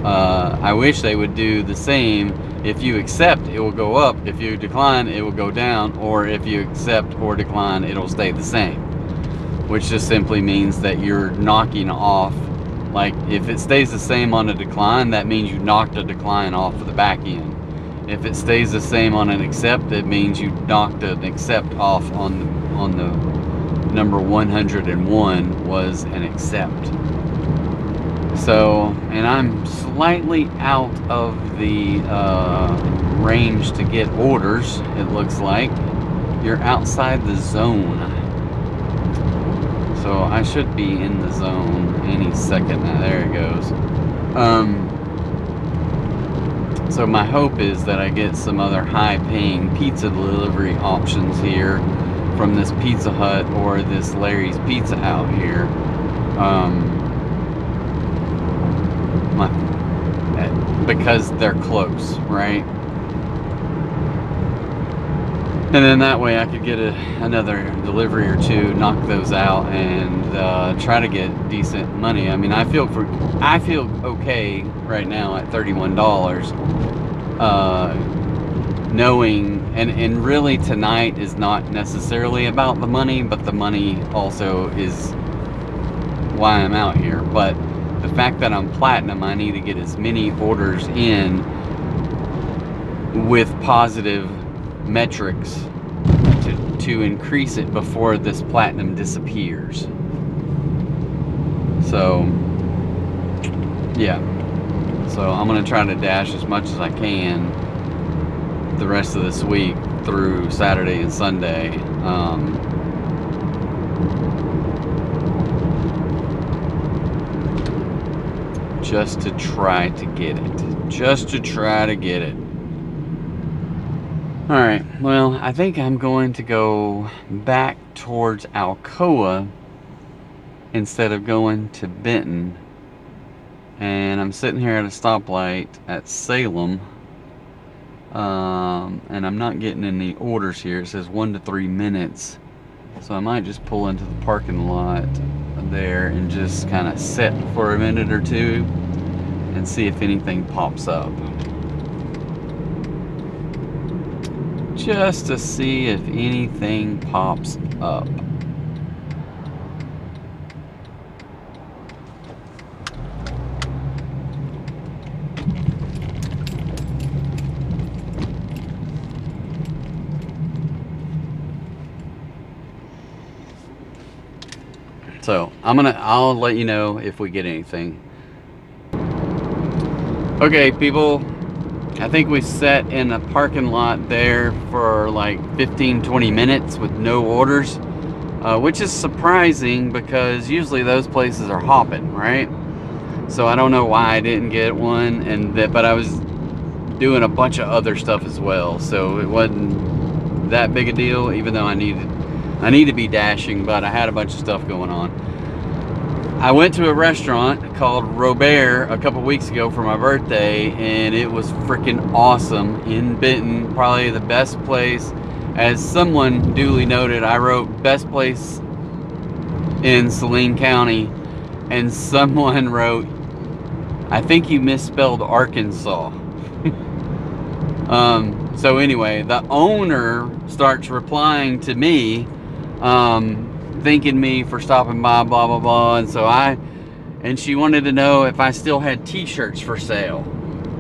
I wish they would do the same. If you accept, it will go up. If you decline, it will go down. Or if you accept or decline, it'll stay the same, which just simply means that you're knocking off. Like, if it stays the same on a decline, that means you knocked a decline off of the back end. If it stays the same on an accept, it means you knocked an accept off on the number 101 was an accept. So, and I'm slightly out of the range to get orders, it looks like. You're outside the zone. So I should be in the zone any second now. There it goes. So my hope is that I get some other high-paying pizza delivery options here from this Pizza Hut or this Larry's Pizza out here. Because they're close, right? And then that way I could get another delivery or two, knock those out, and try to get decent money. I mean, I feel okay right now at $31, knowing, and really tonight is not necessarily about the money, but the money also is why I'm out here. But the fact that I'm platinum, I need to get as many orders in with positive metrics to increase it before this platinum disappears. So yeah, so I'm gonna try to dash as much as I can the rest of this week through Saturday and Sunday. Just to try to get it. Alright, well, I think I'm going to go back towards Alcoa instead of going to Benton. And I'm sitting here at a stoplight at Salem. And I'm not getting any orders here. It says 1 to 3 minutes. So I might just pull into the parking lot there and just kind of sit for a minute or two and see if anything pops up. Just to see if anything pops up. So I'll let you know if we get anything. Okay, people, I think we sat in a parking lot there for like 15-20 minutes with no orders, which is surprising because usually those places are hopping, right? So I don't know why I didn't get one, but I was doing a bunch of other stuff as well, so it wasn't that big a deal, even though I need to be dashing, but I had a bunch of stuff going on. I went to a restaurant called Robert a couple weeks ago for my birthday, and it was freaking awesome in Benton. Probably the best place. As someone duly noted, I wrote best place in Saline County, and someone wrote, I think you misspelled Arkansas. So anyway, the owner starts replying to me, thanking me for stopping by, blah blah blah, and she wanted to know if I still had t-shirts for sale.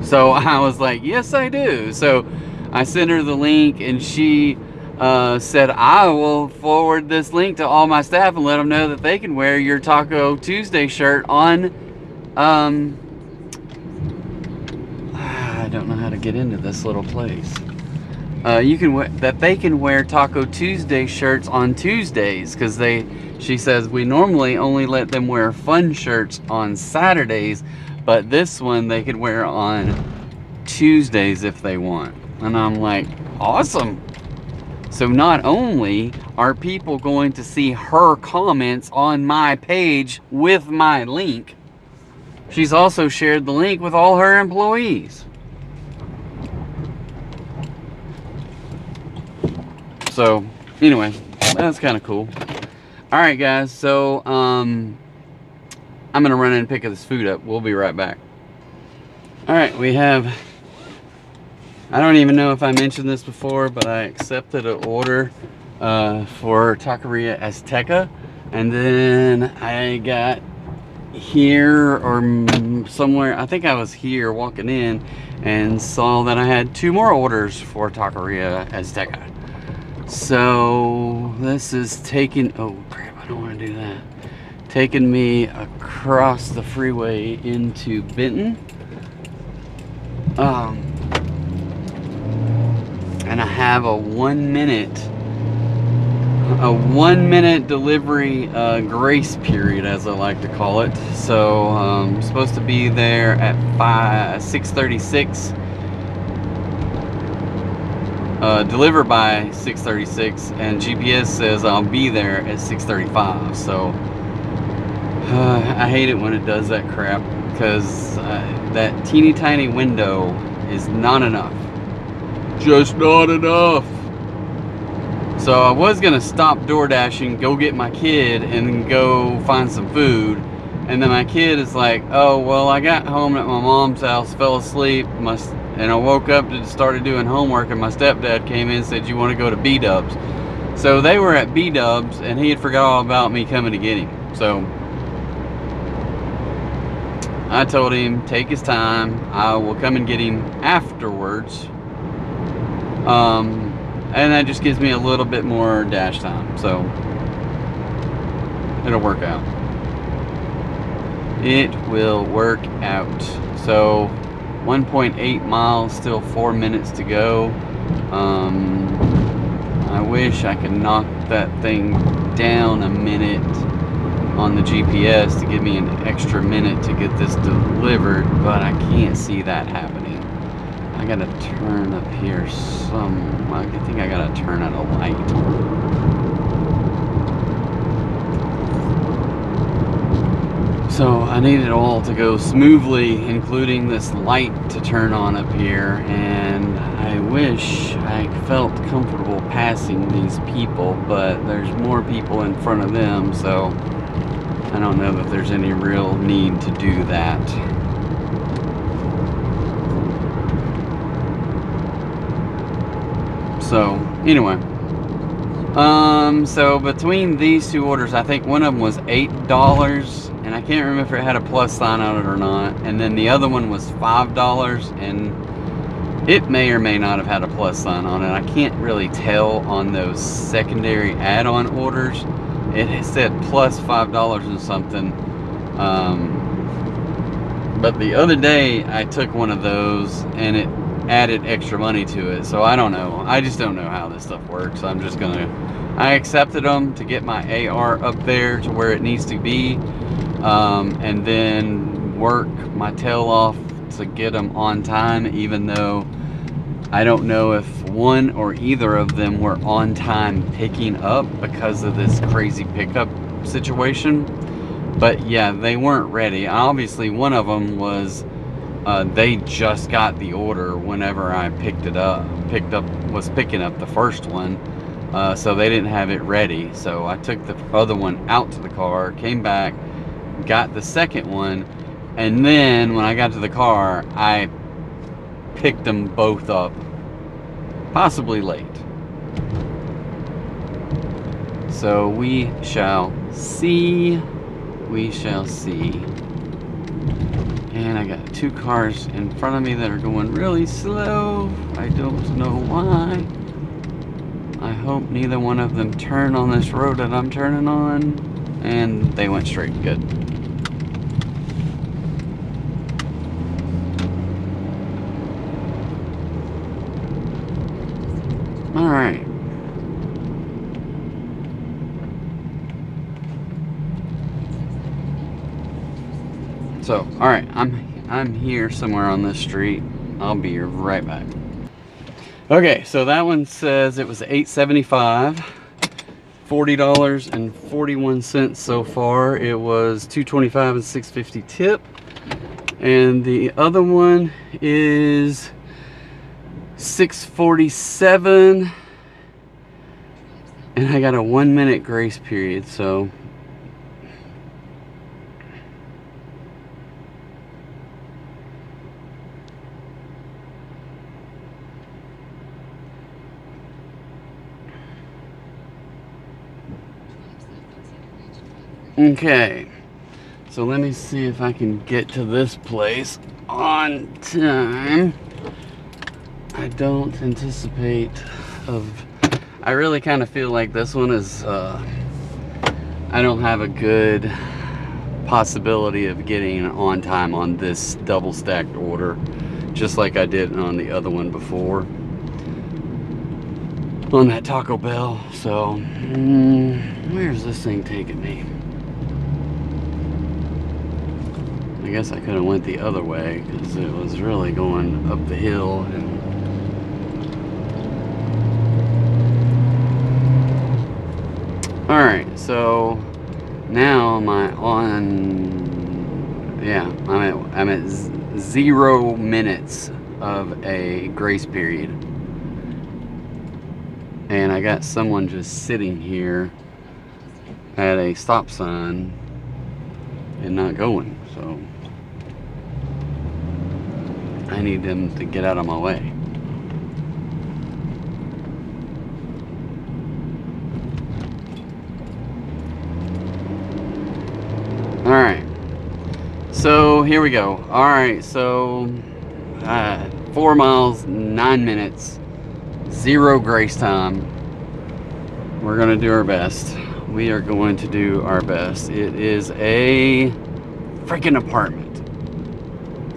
So I was like, yes I do. So I sent her the link, and she said, I will forward this link to all my staff and let them know that they can wear your Taco Tuesday shirt on I don't know how to get into this little place. They can wear Taco Tuesday shirts on Tuesdays, because she says we normally only let them wear fun shirts on Saturdays, but this one they could wear on Tuesdays if they want. And I'm like, awesome. So not only are people going to see her comments on my page with my link, she's also shared the link with all her employees. So anyway, that's kind of cool. All right, guys. So I'm gonna run in and pick this food up. We'll be right back. All right, we have. I don't even know if I mentioned this before, but I accepted an order for Taqueria Azteca, and then I got here or somewhere. I think I was here walking in and saw that I had 2 more orders for Taqueria Azteca. So this is taking, oh crap, I don't want to do that. Taking me across the freeway into Benton. And I have a 1 minute delivery grace period, as I like to call it. So I'm supposed to be there at 6:36. Deliver by 6:36, and GPS says I'll be there at 6:35. So I hate it when it does that crap, because that teeny tiny window is not enough. Just not enough. So I was gonna stop DoorDashing, go get my kid, and go find some food. And then my kid is like, oh, well, I got home at my mom's house, fell asleep, and I woke up and started doing homework, and my stepdad came in and said, you want to go to B-Dubs? So they were at B-Dubs, and he had forgot all about me coming to get him. So I told him, take his time, I will come and get him afterwards. And that just gives me a little bit more dash time, so it'll work out. It will work out. So 1.8 miles, still 4 minutes to go. I wish I could knock that thing down a minute on the GPS to give me an extra minute to get this delivered, but I can't see that happening. I gotta turn up here I think I gotta turn at a light. So I need it all to go smoothly, including this light to turn on up here, and I wish I felt comfortable passing these people, but there's more people in front of them, so I don't know that there's any real need to do that. So anyway, so between these 2 orders, I think one of them was $8, and I can't remember if it had a plus sign on it or not, and then the other one was $5, and it may or may not have had a plus sign on it. I can't really tell on those secondary add-on orders. It said plus $5 and something, but the other day I took one of those and it added extra money to it. So I don't know. I just don't know how this stuff works. I'm just gonna, I accepted them to get my AR up there to where it needs to be, and then work my tail off to get them on time, even though I don't know if one or either of them were on time picking up because of this crazy pickup situation. But yeah, they weren't ready. Obviously one of them was they just got the order whenever I was picking up the first one, so they didn't have it ready. So I took the other one out to the car, came back, got the second one, and then when I got to the car, I picked them both up, possibly late. So we shall see. We shall see. And I got 2 cars in front of me that are going really slow. I don't know why. I hope neither one of them turn on this road that I'm turning on. And they went straight. Good. All right. So, all right, I'm here somewhere on this street. I'll be right back. Okay, so that one says it was $8.75, $40.41 so far. It was $2.25 and $6.50 tip. And the other one is $6.47, and I got a 1-minute grace period, so okay. So let me see if I can get to this place on time. I don't anticipate I really kind of feel like this one is, I don't have a good possibility of getting on time on this double stacked order, just like I did on the other one before, on that Taco Bell. So, where's this thing taking me? I guess I could have went the other way because it was really going up the hill. And all right, so now I'm at 0 minutes of a grace period, and I got someone just sitting here at a stop sign and not going. So I need them to get out of my way. All right, so here we go. All right, so 4 miles, 9 minutes, 0 grace time. We're gonna do our best. We are going to do our best. It is a freaking apartment,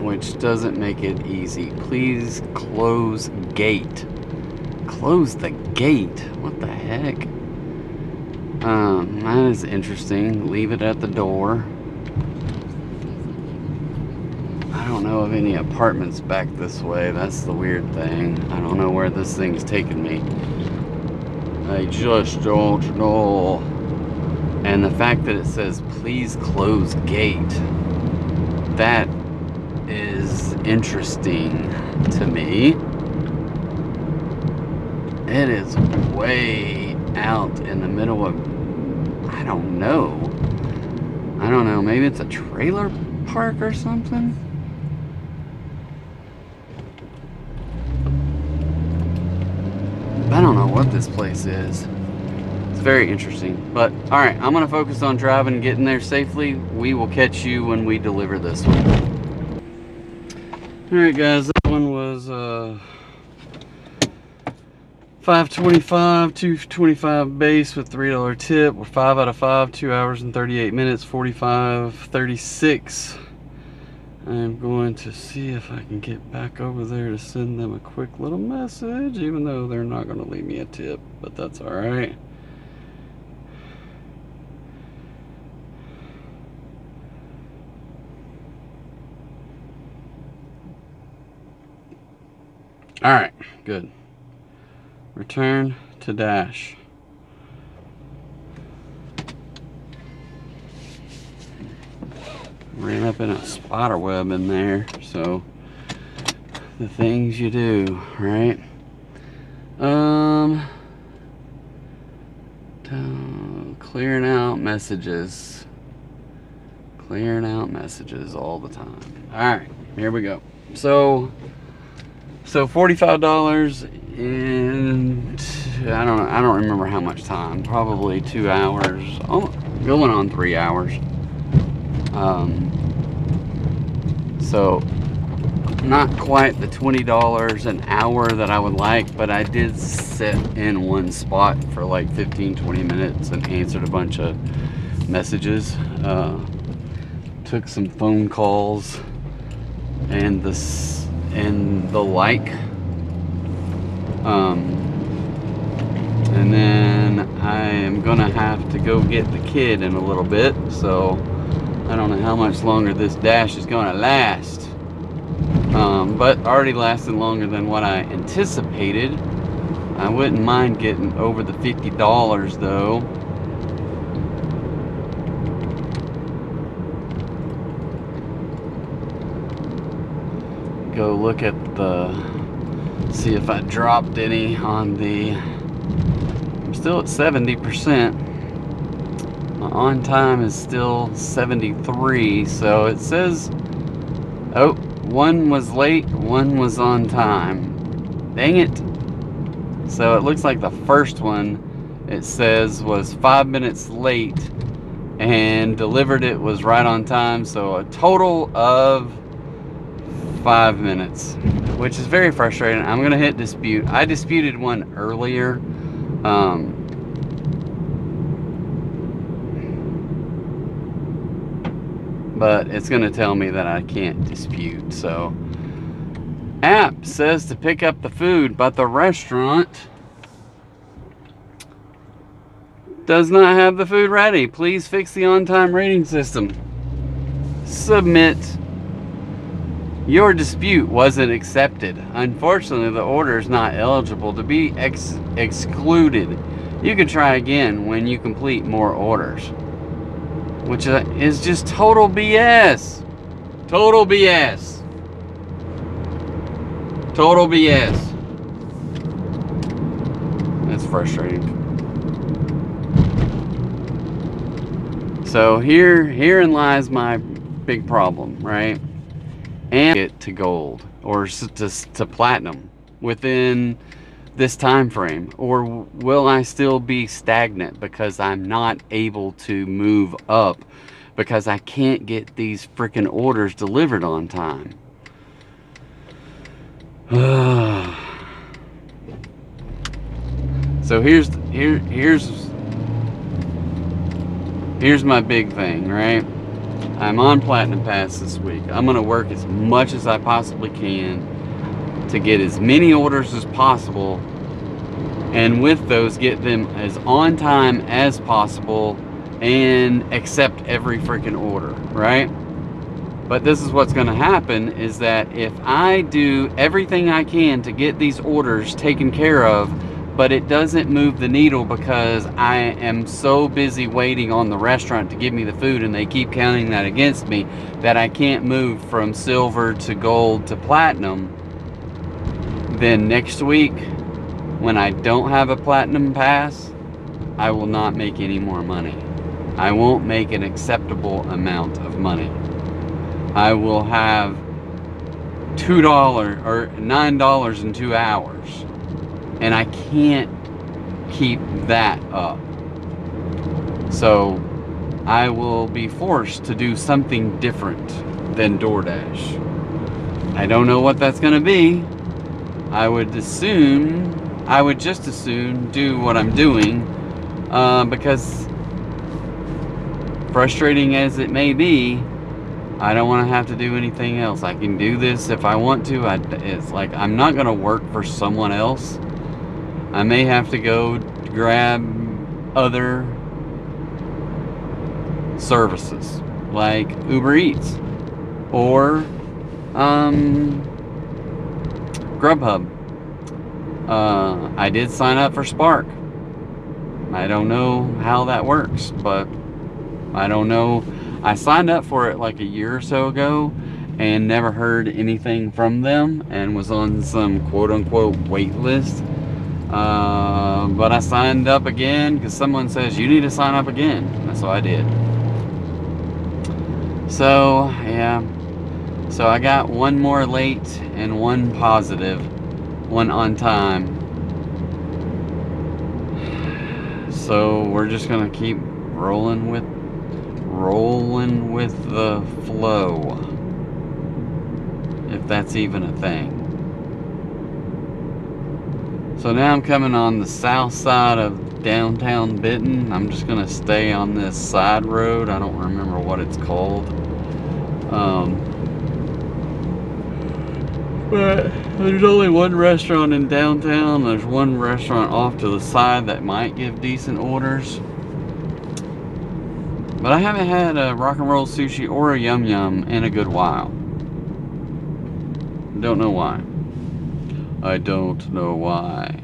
which doesn't make it easy. Please close gate. Close the gate. What the heck? That is interesting. Leave it at the door. I don't know of any apartments back this way. That's the weird thing. I don't know where this thing's taking me. I just don't know. And the fact that it says please close gate, that is interesting to me. It is way out in the middle of, I don't know, maybe it's a trailer park or something. I don't know what this place is. It's very interesting. But all right, I'm gonna focus on driving and getting there safely. We will catch you when we deliver this one. All right, guys, that one was $5.25, $2.25 base with $3 tip. We're 5 out of 5, 2 hours and 38 minutes, 45.36. I'm going to see if I can get back over there to send them a quick little message, even though they're not going to leave me a tip, but that's all right. All right, good. Return to Dash. Ran up in a spider web in there, so the things you do, right? Clearing out messages. Clearing out messages all the time. All right, here we go. So $45 in, I don't remember how much time. Probably 2 hours. Going on 3 hours. So not quite the $20 an hour that I would like, but I did sit in one spot for like 15-20 minutes and answered a bunch of messages, took some phone calls and the like. I'm gonna have to go get the kid in a little bit, so I don't know how much longer this dash is gonna last. But already lasted longer than what I anticipated. I wouldn't mind getting over the $50 though. Go look at see if I dropped any on I'm still at 70%. My on time is still 73, so it says, oh, one was late, one was on time. Dang it. So it looks like the first one, it says, was 5 minutes late, and delivered it was right on time, so a total of 5 minutes, which is very frustrating. I'm gonna hit dispute. I disputed one earlier, but it's gonna tell me that I can't dispute. So app says to pick up the food, but the restaurant does not have the food ready. Please fix the on-time rating system. Submit. Your dispute wasn't accepted. Unfortunately, the order is not eligible to be excluded. You can try again when you complete more orders. Which is just total BS. Total BS. Total BS. That's frustrating. So herein lies my big problem, right? And get to gold or to platinum within this time frame, or will I still be stagnant because I'm not able to move up because I can't get these freaking orders delivered on time? So here's my big thing, right? I'm on Platinum Pass this week. I'm gonna work as much as I possibly can to get as many orders as possible, and with those get them as on time as possible and accept every freaking order, right? But this is what's gonna happen, is that if I do everything I can to get these orders taken care of, but it doesn't move the needle because I am so busy waiting on the restaurant to give me the food, and they keep counting that against me, that I can't move from silver to gold to platinum, then next week when I don't have a Platinum Pass, I will not make any more money. I won't make an acceptable amount of money. I will have $2 or $9 in 2 hours. And I can't keep that up. So I will be forced to do something different than DoorDash. I don't know what that's gonna be. I would just as soon do what I'm doing, because frustrating as it may be, I don't want to have to do anything else. I can do this if I want to. It's like I'm not gonna work for someone else. I may have to go grab other services like Uber Eats or Grubhub. I did sign up for Spark. I don't know how that works, but I don't know. I signed up for it like a year or so ago and never heard anything from them, and was on some quote-unquote wait list. But I signed up again because someone says you need to sign up again. That's what I did. So yeah, so I got one more late and one positive, one on time. So we're just gonna keep rolling with the flow, if that's even a thing. So now I'm coming on the south side of downtown Benton. I'm just gonna stay on this side road. I don't remember what it's called. But there's only one restaurant in downtown. There's one restaurant off to the side that might give decent orders. But I haven't had a rock and roll sushi or a yum yum in a good while. Don't know why. I don't know why.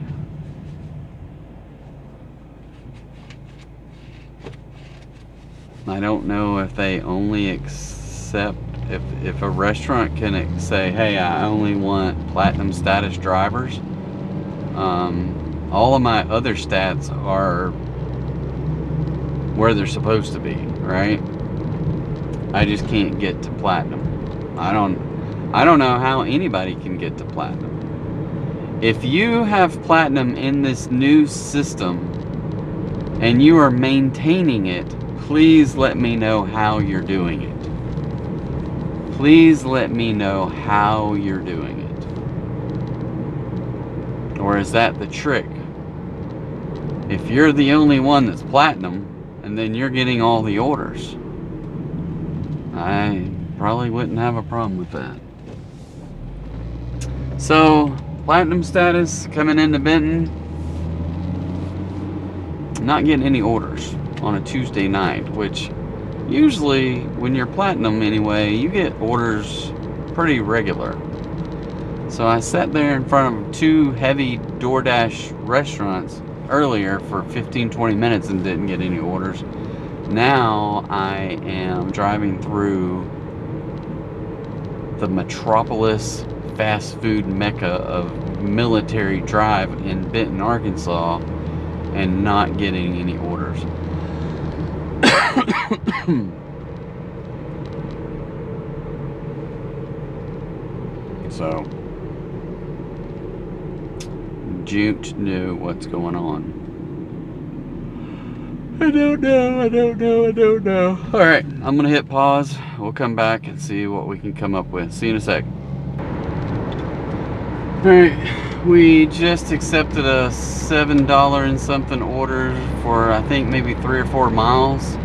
I don't know if they only accept, if a restaurant can say, hey, I only want platinum status drivers. All of my other stats are where they're supposed to be, right? I just can't get to platinum. I don't know how anybody can get to platinum. If you have platinum in this new system and you are maintaining it, please let me know how you're doing it. Please let me know how you're doing it. Or is that the trick? If you're the only one that's platinum and then you're getting all the orders, I probably wouldn't have a problem with that. So, platinum status coming into Benton. Not getting any orders on a Tuesday night, which usually when you're platinum anyway, you get orders pretty regular. So I sat there in front of 2 heavy DoorDash restaurants earlier for 15-20 minutes and didn't get any orders. Now I am driving through the metropolis fast food mecca of Military Drive in Benton, Arkansas, and not getting any orders. So Jute knew what's going on. I don't know. Alright, I'm gonna hit pause. We'll come back and see what we can come up with. See you in a sec. Alright, we just accepted a $7 and something order for I think maybe 3 or 4 miles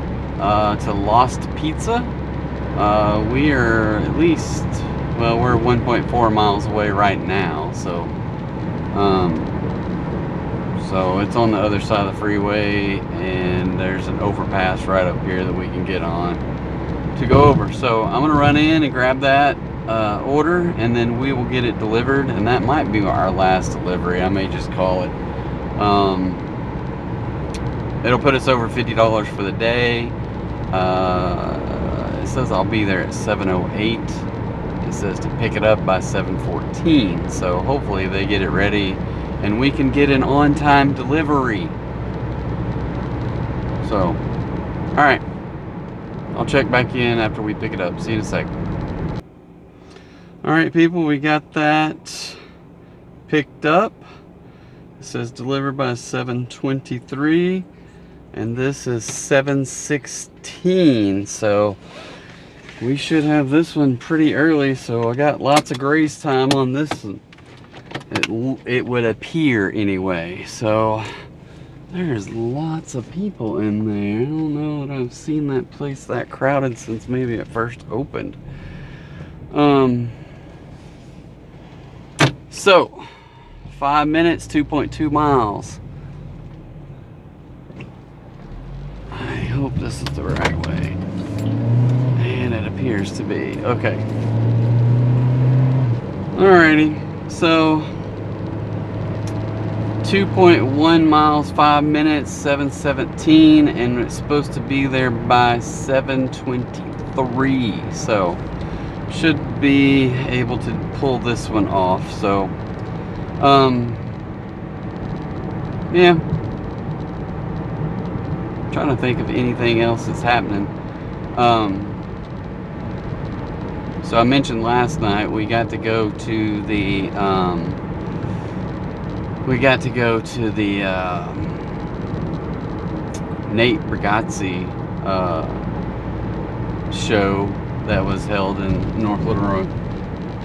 to Lost Pizza. We are at least, well, we're 1.4 miles away right now, so it's on the other side of the freeway, and there's an overpass right up here that we can get on to go over. So I'm gonna run in and grab that order, and then we will get it delivered, and that might be our last delivery. I may just call it. It'll put us over $50 for the day. It says I'll be there at 7:08. It says to pick it up by 7:14, so hopefully they get it ready and we can get an on-time delivery. So, alright, I'll check back in after we pick it up. See you in a sec. Alright people, we got that picked up. It says delivered by 7:23, and this is 7:16, so we should have this one pretty early. So I got lots of grace time on this one. It would appear anyway. So there's lots of people in there. I don't know that I've seen that place that crowded since maybe it first opened. So 5 minutes, 2.2 miles. I hope this is the right way, and it appears to be. Okay, alrighty, so 2.1 miles, 5 minutes, 7:17, and it's supposed to be there by 7:23, so should be able to pull this one off. So yeah, trying to think of anything else that's happening. So I mentioned last night we got to go to the Nate Bargatze show that was held in North Little Rock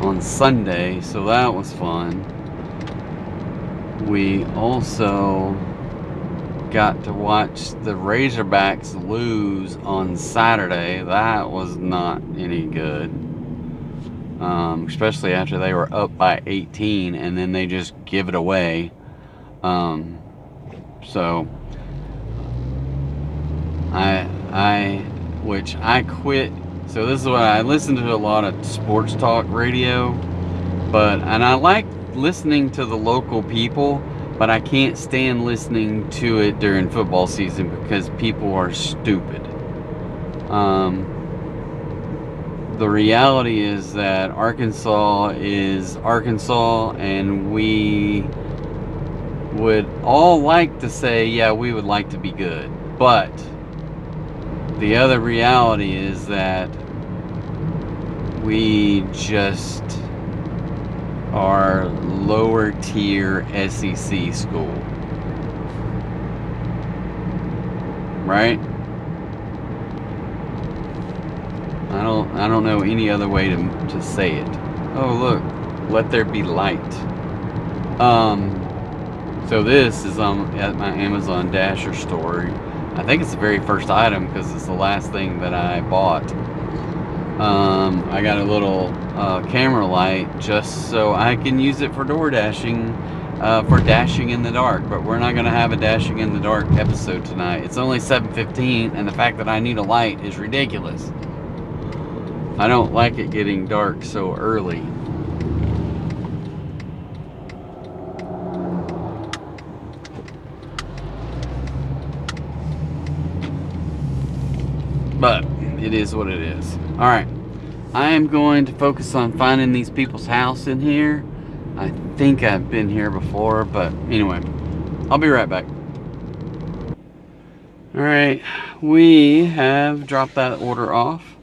on Sunday, so that was fun. We also got to watch the Razorbacks lose on Saturday. That was not any good, especially after they were up by 18 and then they just give it away. So I which I quit. So this is what I listen to, a lot of sports talk radio, and I like listening to the local people, but I can't stand listening to it during football season because people are stupid. The reality is that Arkansas is Arkansas, and we would all like to say, yeah, we would like to be good. But the other reality is that we just are lower tier SEC school. Right? I don't know any other way to say it. Oh, look, let there be light. So this is at my Amazon Dasher store. I think it's the very first item because it's the last thing that I bought. I got a little camera light just so I can use it for door dashing, for dashing in the dark. But we're not going to have a dashing in the dark episode tonight. It's only 7:15, and the fact that I need a light is ridiculous. I don't like it getting dark so early. But it is what it is. Alright, I am going to focus on finding these people's house in here. I think I've been here before, but anyway, I'll be right back. Alright, we have dropped that order off.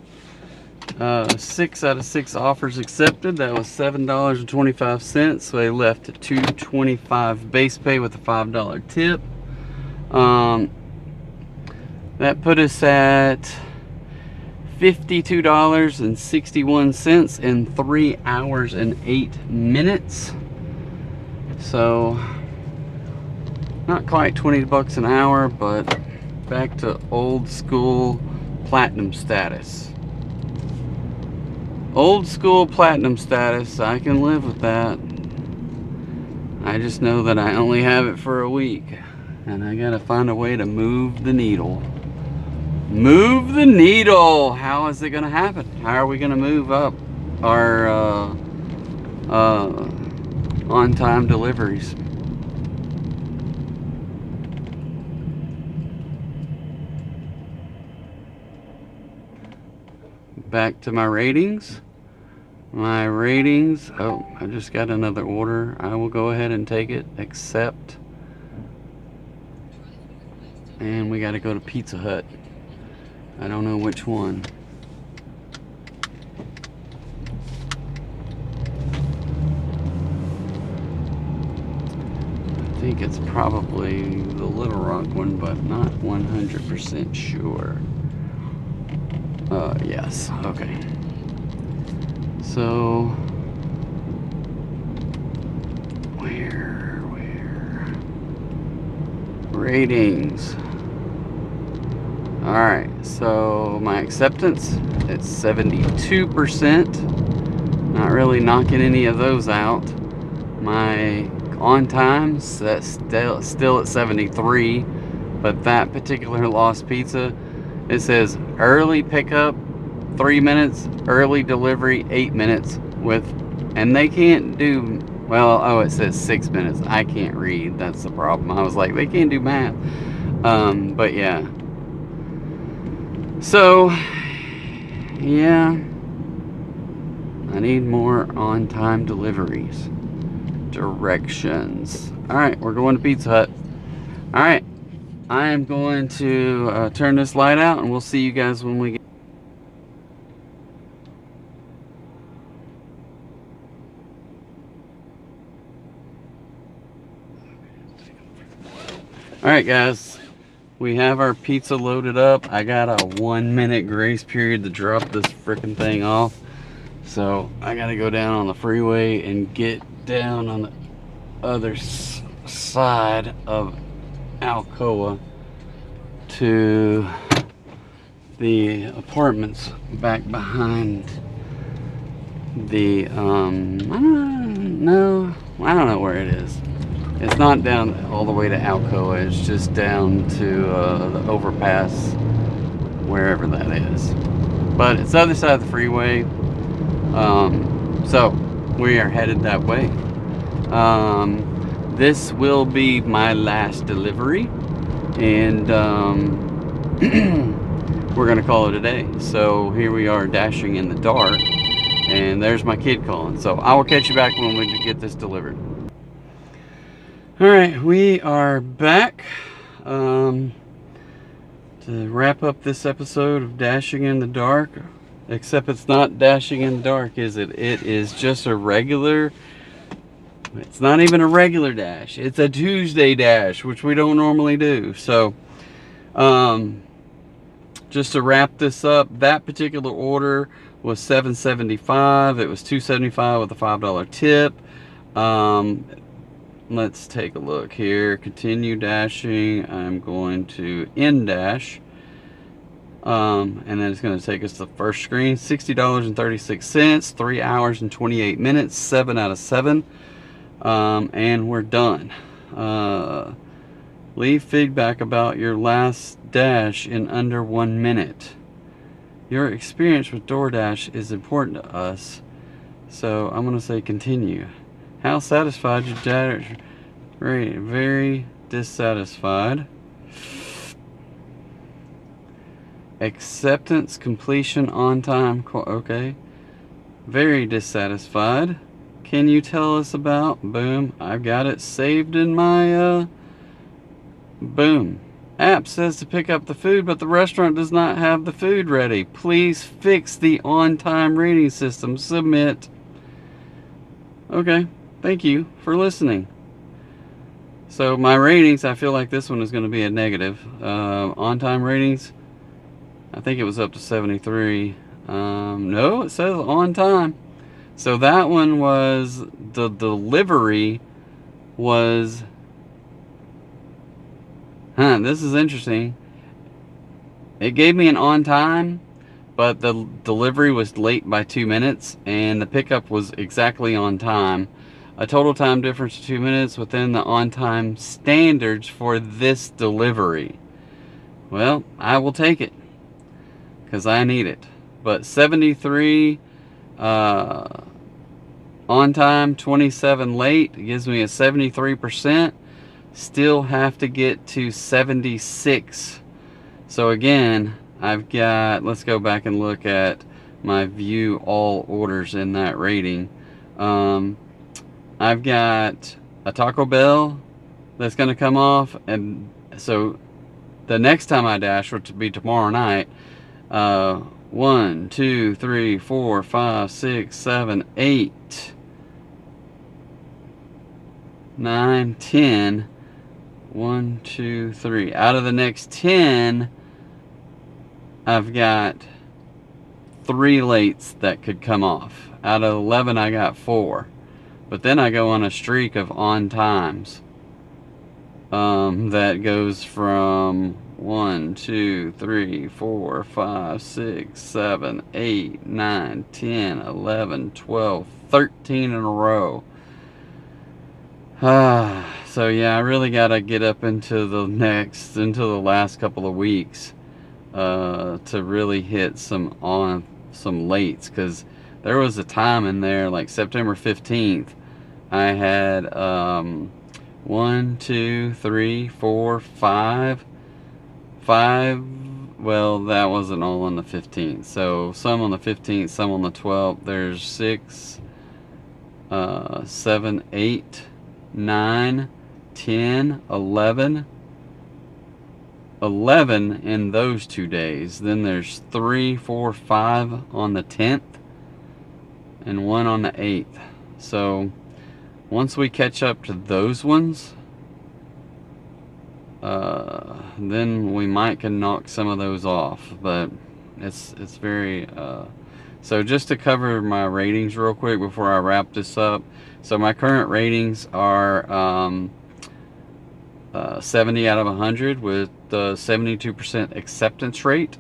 6 out of 6 offers accepted. That was $7.25, so they left at $2.25 base pay with a $5 tip. That put us at $52.61 in 3 hours and 8 minutes. So not quite 20 bucks an hour, but back to old school platinum status. Old school platinum status, I can live with that. I just know that I only have it for a week, and I gotta find a way to move the needle. Move the needle! How is it gonna happen? How are we gonna move up our on-time deliveries? Back to my ratings. My ratings. Oh, I just got another order. I will go ahead and take it. Accept. And we got to go to Pizza Hut. I don't know which one. I think it's probably the Little Rock one, but not 100% sure. Yes, okay. So, where? Ratings. Alright, so my acceptance, it's 72%. Not really knocking any of those out. My on times, that's still at 73. But that particular Lost Pizza, it says early pickup 3 minutes, early delivery 8 minutes and they can't do, well, oh, it says 6 minutes. I can't read, that's the problem. I was like, they can't do math. But yeah. So, yeah, I need more on-time deliveries. Directions. Alright, we're going to Pizza Hut. Alright, I am going to turn this light out, and we'll see you guys when we get. Alright guys, we have our pizza loaded up. I got a 1 minute grace period to drop this freaking thing off. So I gotta go down on the freeway and get down on the other side of Alcoa to the apartments back behind the, I don't know where it is. It's not down all the way to Alcoa, it's just down to the overpass wherever that is. But it's the other side of the freeway. So we are headed that way. This will be my last delivery, and we're gonna call it a day. So here we are dashing in the dark, and there's my kid calling. So I will catch you back when we get this delivered. All right, we are back to wrap up this episode of Dashing in the Dark. Except it's not dashing in the dark, is it? It is just a regular. It's not even a regular dash. It's a Tuesday dash, which we don't normally do. So, just to wrap this up, that particular order was $7.75. It was $2.75 with a $5 tip. Let's take a look here. Continue dashing. I'm going to end dash. And then it's going to take us to the first screen. $60.36, 3 hours and 28 minutes, 7 out of 7. And we're done. Leave feedback about your last dash in under 1 minute. Your experience with DoorDash is important to us, so I'm going to say continue. How satisfied your dash? Very dissatisfied. Acceptance, completion, on time. Okay. Very dissatisfied. Can you tell us about? Boom. I've got it saved in my boom. App says to pick up the food, but the restaurant does not have the food ready. Please fix the on-time rating system. Submit. Okay. Thank you for listening. So my ratings, I feel like this one is going to be a negative. On-time ratings, I think it was up to 73. No, it says on time. So that one was, the delivery was, this is interesting. It gave me an on time, but the delivery was late by 2 minutes, and the pickup was exactly on time. A total time difference of 2 minutes within the on-time standards for this delivery. Well, I will take it, because I need it. But 73 on time, 27 late, gives me a 73%. Still have to get to 76. So again, I've got, let's go back and look at my view all orders in that rating. I've got a Taco Bell that's going to come off, and so the next time I dash, which will be tomorrow night, 1, 2, 3, 4, 5, 6, 7, 8, 9, 10. 1, 2, 3. Out of the next 10, I've got 3 lates that could come off. Out of 11, I got 4. But then I go on a streak of on times. That goes from 1, 2, 3, 4, 5, 6, 7, 8, 9, 10, 11, 12, 13 in a row. So yeah, I really gotta get up into the last couple of weeks to really hit some lates, because there was a time in there like September 15th I had 1, 2, 3, 4, 5. Well, that wasn't all on the 15th, so some on the 15th, some on the 12th. There's 6, 7, 8, 9, 10, 11 in those 2 days. Then there's 3, 4, 5 on the 10th and 1 on the 8th. So once we catch up to those ones, then we might can knock some of those off. But it's very so just to cover my ratings real quick before I wrap this up. So my current ratings are 70 out of 100 with the 72% acceptance rate.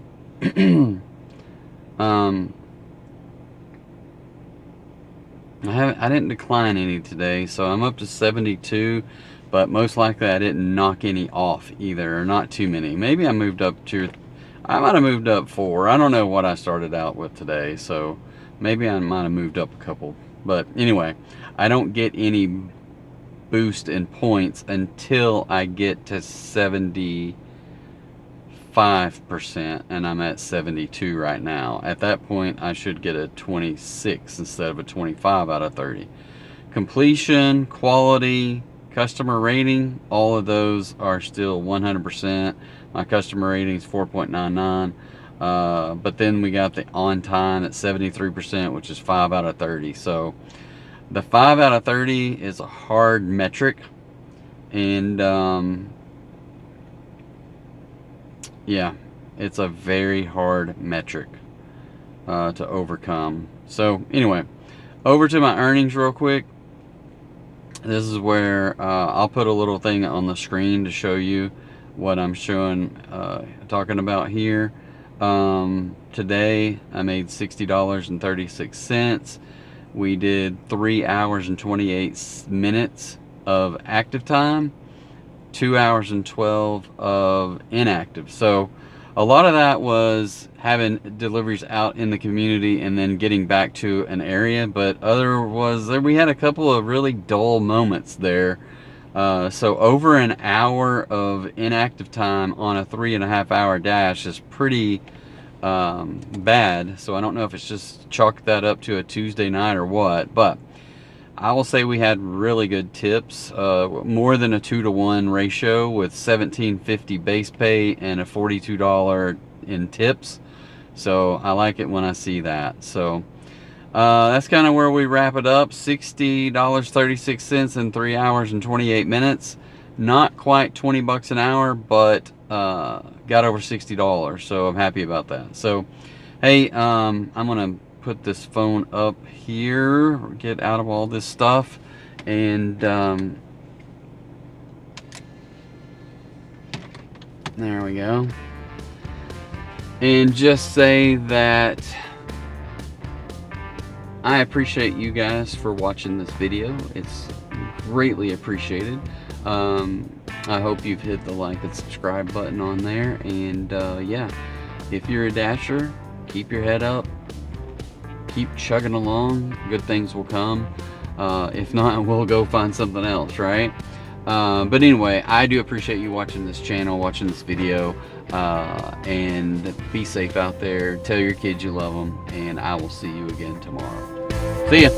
I didn't decline any today, so I'm up to 72, but most likely I didn't knock any off either, or not too many. Maybe I moved up to, I might have moved up 4. I don't know what I started out with today, so maybe I might have moved up a couple. But anyway, I don't get any boost in points until I get to 75%, and I'm at 72 right now. At that point, I should get a 26 instead of a 25 out of 30. Completion, quality, customer rating, all of those are still 100%. My customer rating is 4.99. But then we got the on time at 73%, which is 5 out of 30. So the 5 out of 30 is a hard metric. And yeah, it's a very hard metric to overcome. So anyway, over to my earnings real quick. This is where I'll put a little thing on the screen to show you what I'm talking about here. Today I made $60.36. We did 3 hours and 28 minutes of active time, 2 hours and 12 of inactive. So a lot of that was having deliveries out in the community and then getting back to an area, but we had a couple of really dull moments there. So over an hour of inactive time on a 3.5 hour dash is pretty bad. So I don't know if it's just chalk that up to a Tuesday night or what, but I will say we had really good tips, more than a 2-to-1 ratio with $17.50 base pay and a $42 in tips. So I like it when I see that. So that's kind of where we wrap it up. $60.36 in 3 hours and 28 minutes. Not quite 20 bucks an hour, but got over $60. So I'm happy about that. So hey, I'm gonna put this phone up here, get out of all this stuff, and there we go. And just say that I appreciate you guys for watching this video. It's greatly appreciated. I hope you've hit the like and subscribe button on there, and yeah, if you're a dasher, keep your head up, keep chugging along, good things will come. If not, we'll go find something else, right? But anyway, I do appreciate you watching this channel, watching this video, and be safe out there. Tell your kids you love them, and I will see you again tomorrow. See ya.